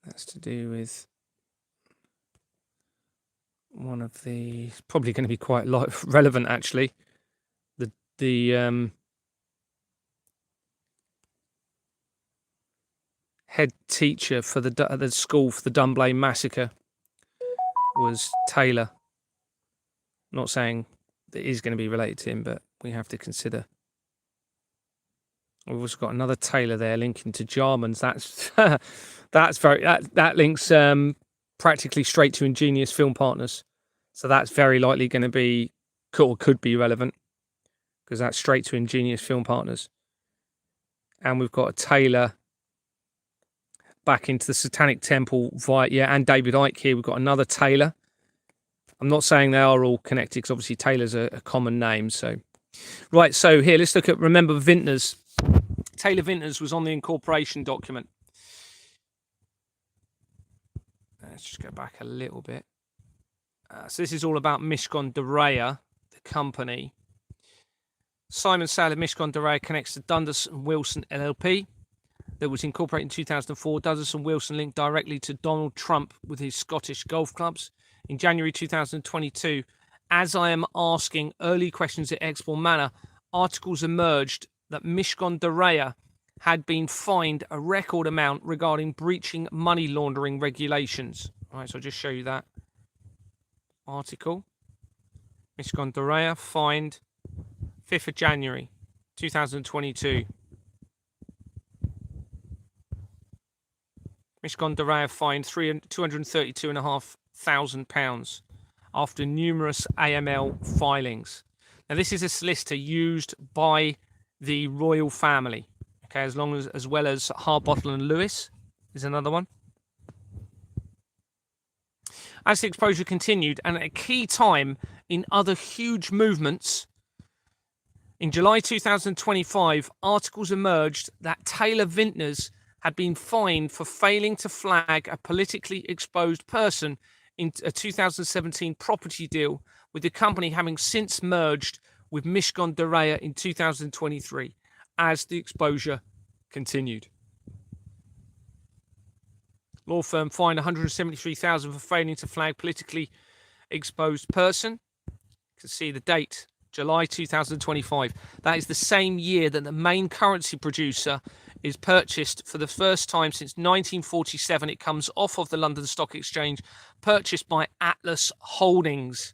That's to do with one of the, it's probably going to be quite relevant, actually. The head teacher for the school for the Dunblane massacre was Taylor. I'm not saying that it is going to be related to him, but we have to consider. We've also got another Taylor there linking to Jarman's. That's that links practically straight to Ingenious Film Partners. So that's very likely going to be or could be relevant, because that's straight to Ingenious Film Partners. And we've got a Taylor back into the Satanic Temple and David Icke here. We've got another Taylor. I'm not saying they are all connected, because obviously Taylor's a common name. So, right. So here, let's look at, remember, Vintners. Taylor Vintners was on the incorporation document. Let's just go back a little bit. So this is all about Mishcon de Reya, the company. Simon Sale of Mishcon de Reya connects to Dundas and Wilson LLP that was incorporated in 2004. Dundas and Wilson linked directly to Donald Trump with his Scottish golf clubs. In January 2022, as I am asking early questions at Expo Manor, articles emerged that Mishcon de Reya had been fined a record amount regarding breaching money laundering regulations. All right, so I'll just show you that article. Mishcon de Reya fined 5th of January 2022. Mishcon de Reya fined £232,500 after numerous AML filings. Now, this is a solicitor used by the royal family, okay, as well as Harbottle and Lewis is another one. As the exposure continued, and at a key time in other huge movements, in July 2025, articles emerged that Taylor Vintners had been fined for failing to flag a politically exposed person in a 2017 property deal, with the company having since merged with Mishcon de Reya in 2023 as the exposure continued. Law firm fined $173,000 for failing to flag politically exposed person. You can see the date, July 2025. That is the same year that the main currency producer is purchased for the first time since 1947. It comes off of the London Stock Exchange, purchased by Atlas Holdings.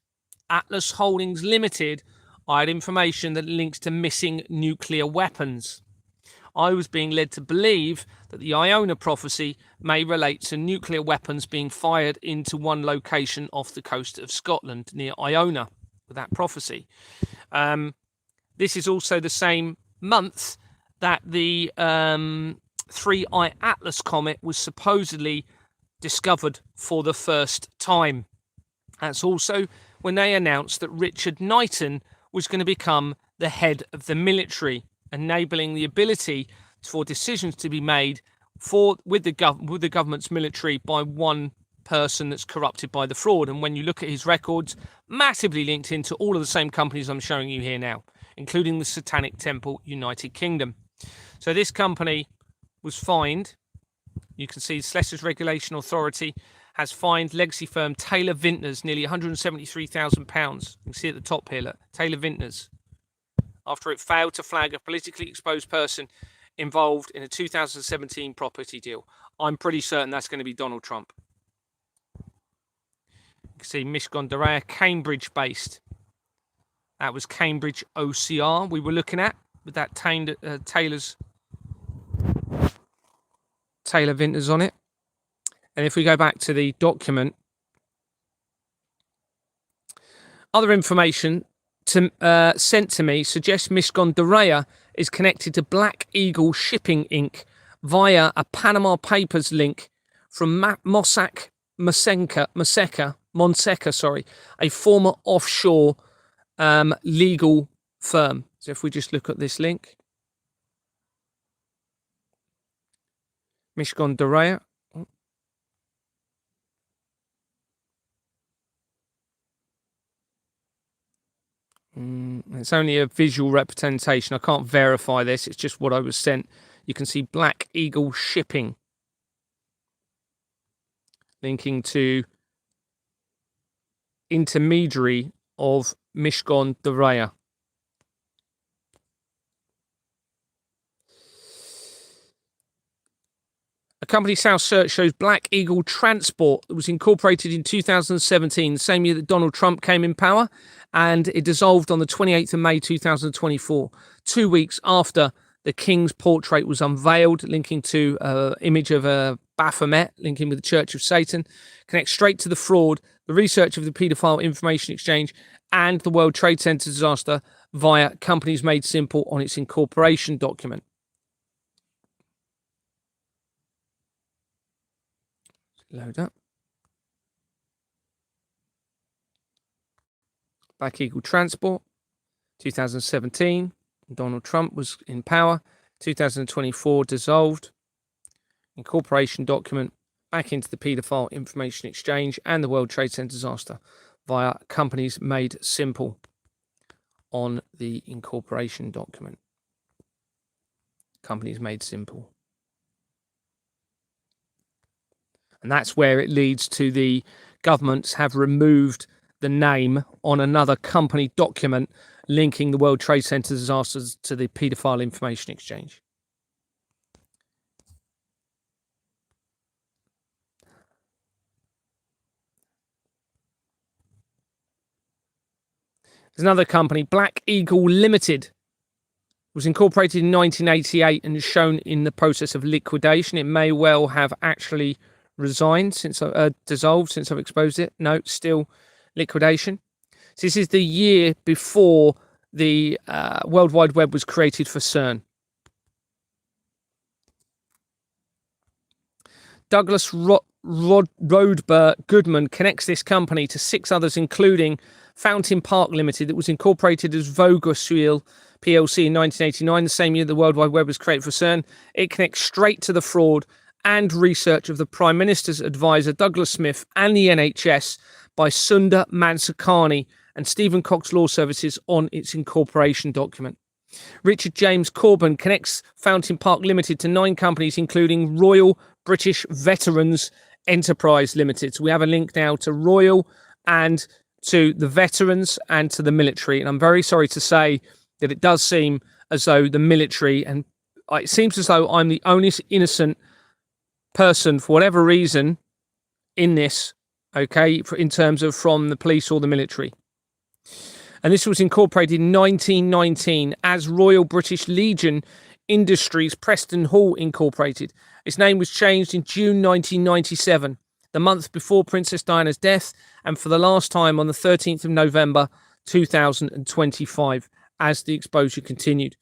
Atlas Holdings Limited. I had information that links to missing nuclear weapons. I was being led to believe that the Iona prophecy may relate to nuclear weapons being fired into one location off the coast of Scotland near Iona with that prophecy. This is also the same month that the 3I Atlas comet was supposedly discovered for the first time. That's also when they announced that Richard Knighton was going to become the head of the military, enabling the ability for decisions to be made with the government's military by one person that's corrupted by the fraud. And when you look at his records, massively linked into all of the same companies I'm showing you here now, including the Satanic Temple, United Kingdom. So this company was fined. You can see Slester's Regulation Authority has fined legacy firm Taylor Vintners nearly £173,000. You can see at the top here, look, Taylor Vintners, after it failed to flag a politically exposed person involved in a 2017 property deal. I'm pretty certain that's going to be Donald Trump. You can see Mishcon de Reya, Cambridge based. That was Cambridge OCR we were looking at with that Taylor Vintners on it. And if we go back to the document, other information sent to me suggests Mishcon de Reya is connected to Black Eagle Shipping Inc. via a Panama Papers link from Mossack Fonseca, a former offshore legal firm. So if we just look at this link, Mishcon de Reya. It's only a visual representation. I can't verify this. It's just what I was sent. You can see Black Eagle Shipping linking to intermediary of Mishcon de Reya. A company South search shows Black Eagle Transport that was incorporated in 2017, the same year that Donald Trump came in power, and it dissolved on the 28th of May 2024, 2 weeks after the King's portrait was unveiled, linking to an image of Baphomet, linking with the Church of Satan, connects straight to the fraud, the research of the paedophile information exchange, and the World Trade Center disaster via Companies Made Simple on its incorporation document. Load up. Black Eagle Transport, 2017. Donald Trump was in power. 2024 dissolved. Incorporation document back into the paedophile information exchange and the World Trade Center disaster via Companies Made Simple on the incorporation document. Companies Made Simple. And that's where it leads to the governments have removed the name on another company document linking the World Trade Center disasters to the paedophile information exchange. There's another company, Black Eagle Limited, was incorporated in 1988 and is shown in the process of liquidation. It may well have actually resigned since dissolved since I've exposed it. No, still liquidation. So this is the year before the World Wide Web was created for CERN. Douglas Rodber Goodman connects this company to 6 others, including Fountain Park Limited, that was incorporated as Vogelswil PLC in 1989, the same year the World Wide Web was created for CERN. It connects straight to the fraud and research of the Prime Minister's advisor, Douglas Smith, and the NHS by Sundar Mansakani and Stephen Cox Law Services on its incorporation document. Richard James Corbyn connects Fountain Park Limited to 9 companies, including Royal British Veterans Enterprise Limited. So we have a link now to Royal and to the veterans and to the military. And I'm very sorry to say that it does seem as though the military, and it seems as though I'm the only innocent person for whatever reason in this, okay, in terms of from the police or the military. And this was incorporated in 1919 as Royal British Legion Industries Preston Hall Incorporated. Its name was changed in June 1997, the month before Princess Diana's death, and for the last time on the 13th of November 2025 as the exposure continued.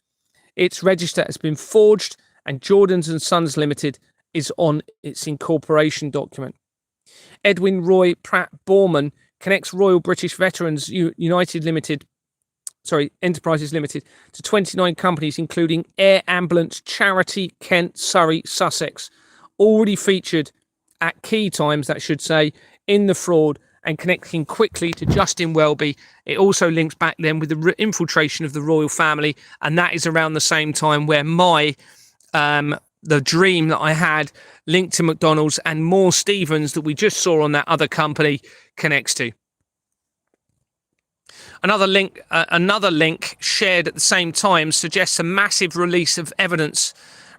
Its register has been forged and Jordans and Sons Limited is on its incorporation document. Edwin Roy Pratt Borman connects Royal British Veterans Enterprises Limited to 29 companies, including Air Ambulance Charity Kent, Surrey, Sussex, already featured at key times, that should say, in the fraud, and connecting quickly to Justin Welby. It also links back then with the infiltration of the royal family, and that is around the same time where my the dream that I had linked to McDonald's and more Stevens that we just saw on that other company connects to. Another link shared at the same time suggests a massive release of evidence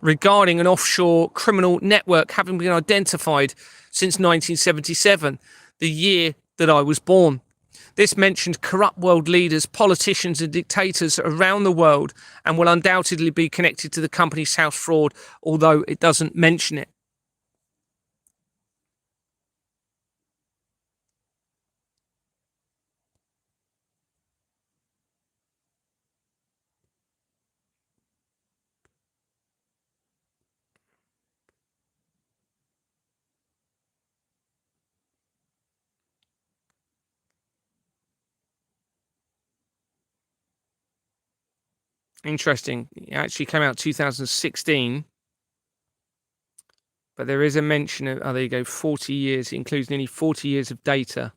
regarding an offshore criminal network having been identified since 1977, the year that I was born. This mentioned corrupt world leaders, politicians and dictators around the world, and will undoubtedly be connected to the company's house fraud, although it doesn't mention it. Interesting. It actually came out 2016. But there is a mention of, there you go, 40 years. It includes nearly 40 years of data.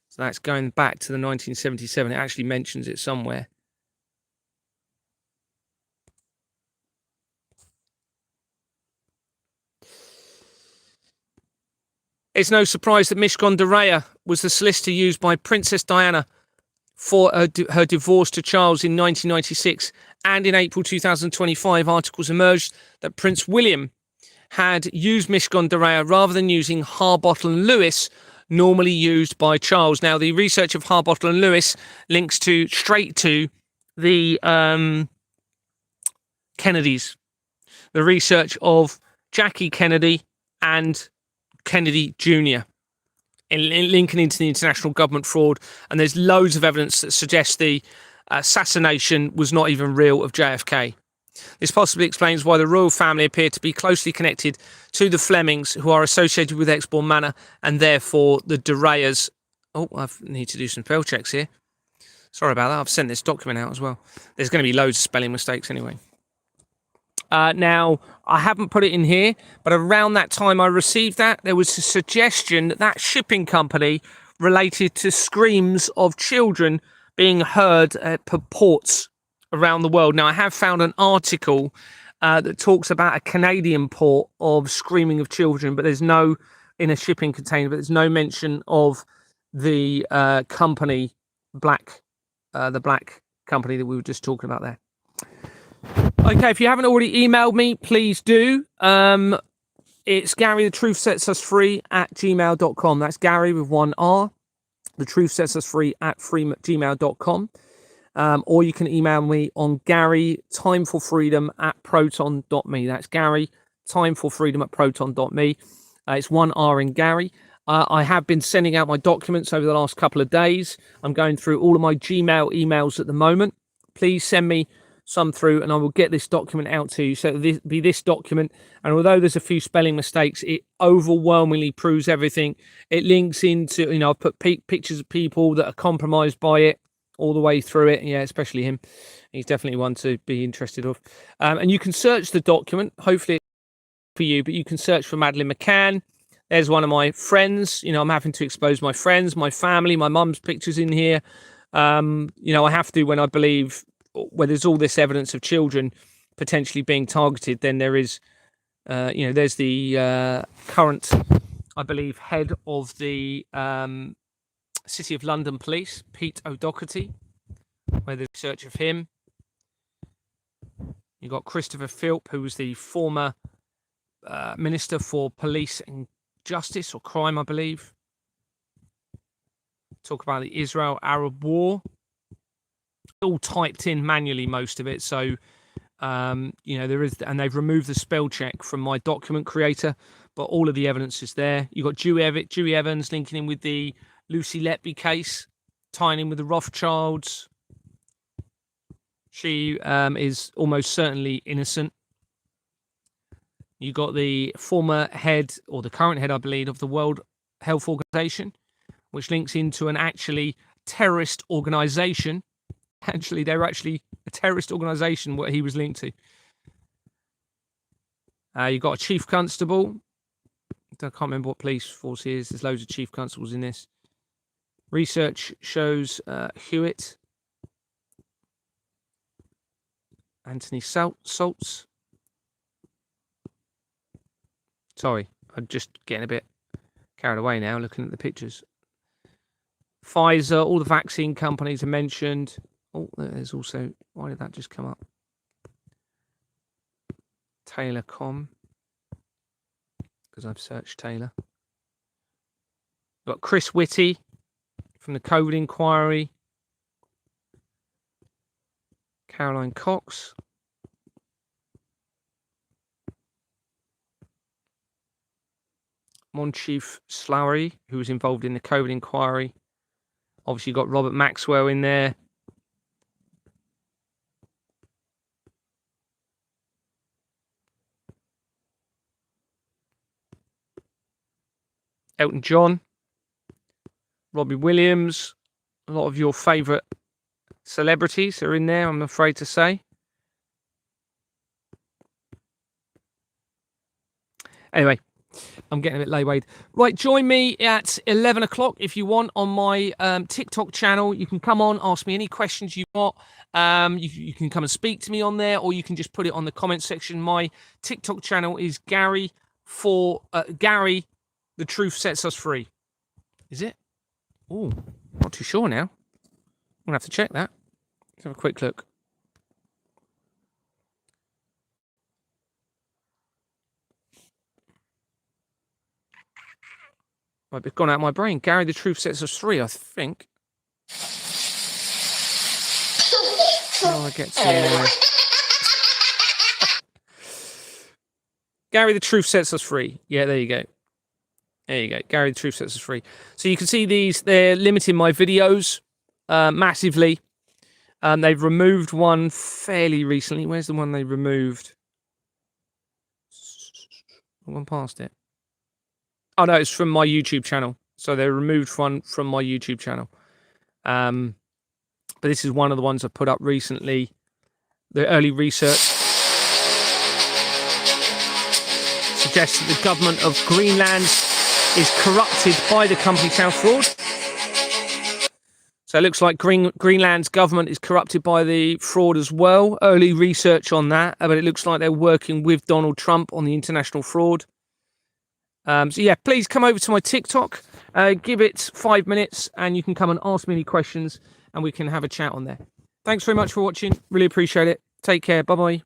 So that's going back to the 1977. It actually mentions it somewhere. It's no surprise that Mishcon de Reya was the solicitor used by Princess Diana for her divorce to Charles in 1996. And in April 2025, articles emerged that Prince William had used Mishcon de Reya rather than using Harbottle and Lewis, normally used by Charles. Now, the research of Harbottle and Lewis links straight to the Kennedys, the research of Jackie Kennedy and Kennedy Jr. in linking into the international government fraud. And there's loads of evidence that suggests the assassination was not even real of JFK. This possibly explains why the royal family appear to be closely connected to the Flemings, who are associated with Exbourne Manor, and therefore the de Reyas. Oh, I need to do some spell checks here. Sorry about that. I've sent this document out as well. There's going to be loads of spelling mistakes anyway. Now, I haven't put it in here, but around that time I received that, there was a suggestion that that shipping company related to screams of children being heard at ports around the world. Now, I have found an article that talks about a Canadian port of screaming of children, but there's no, in a shipping container, but there's no mention of the company, the black company that we were just talking about there. Okay, if you haven't already emailed me, please do. It's Gary, the truth sets us free at gmail.com. That's Gary with one R. The truth sets us free at gmail.com. Or you can email me on Gary timeforfreedom at proton.me. That's Gary timeforfreedom at proton.me. It's one R in Gary. I have been sending out my documents over the last couple of days. I'm going through all of my Gmail emails at the moment. Please send me some through and I will get this document out to you. So it'll be this document. And although there's a few spelling mistakes, it overwhelmingly proves everything. It links into, I've put pictures of people that are compromised by it all the way through it. Yeah, especially him. He's definitely one to be interested of. And you can search the document, hopefully for you, but you can search for Madeleine McCann. There's one of my friends. I'm having to expose my friends, my family, my mum's pictures in here. I have to when I believe where there's all this evidence of children potentially being targeted, then there is, there's the current, I believe, head of the City of London Police, Pete O'Doherty, where there's research of him. You've got Christopher Philp, who was the former Minister for Police and Justice or Crime, I believe. Talk about the Israel-Arab War. All typed in manually, most of it. So, there is, and they've removed the spell check from my document creator, but all of the evidence is there. You've got Dewey Evans linking in with the Lucy Letby case, tying in with the Rothschilds. She is almost certainly innocent. You got the former head, or the current head, I believe, of the World Health Organization, which links into an actually terrorist organization. Actually, they were actually a terrorist organization, what he was linked to. You've got a chief constable. I can't remember what police force he is. There's loads of chief constables in this. Research shows Hewitt. Anthony Saltz. Sorry, I'm just getting a bit carried away now looking at the pictures. Pfizer, all the vaccine companies are mentioned. Oh, there's also, why did that just come up? Taylor.com, because I've searched Taylor. We've got Chris Whitty from the COVID inquiry. Caroline Cox. Monchief Slowery, who was involved in the COVID inquiry. Obviously, you've got Robert Maxwell in there. Elton John. Robbie Williams. A lot of your favourite celebrities are in there, I'm afraid to say. Anyway, I'm getting a bit lay-wayed. Right, join me at 11 o'clock if you want on my TikTok channel. You can come on, ask me any questions you've got. You can come and speak to me on there, or you can just put it on the comment section. My TikTok channel is Gary, The Truth Sets Us Free. Is it? Oh, not too sure now. I'm going to have to check that. Let's have a quick look. Might be gone out of my brain. Gary, The Truth Sets Us Free, I think. Oh, I get to Gary, The Truth Sets Us Free. Yeah, there you go. There you go. Gary, The Truth Sets Us Free. So you can see these, they're limiting my videos massively. They've removed one fairly recently. Where's the one they removed? I went past it. Oh, no, it's from my YouTube channel. So they removed one from my YouTube channel. But this is one of the ones I put up recently. The early research suggests that the government of Greenland is corrupted by the company's house fraud. So it looks like Greenland's government is corrupted by the fraud as well. Early research on that, but it looks like they're working with Donald Trump on the international fraud. So yeah, please come over to my TikTok, give it 5 minutes, and you can come and ask me any questions, and we can have a chat on there. Thanks very much for watching. Really appreciate it. Take care. Bye-bye.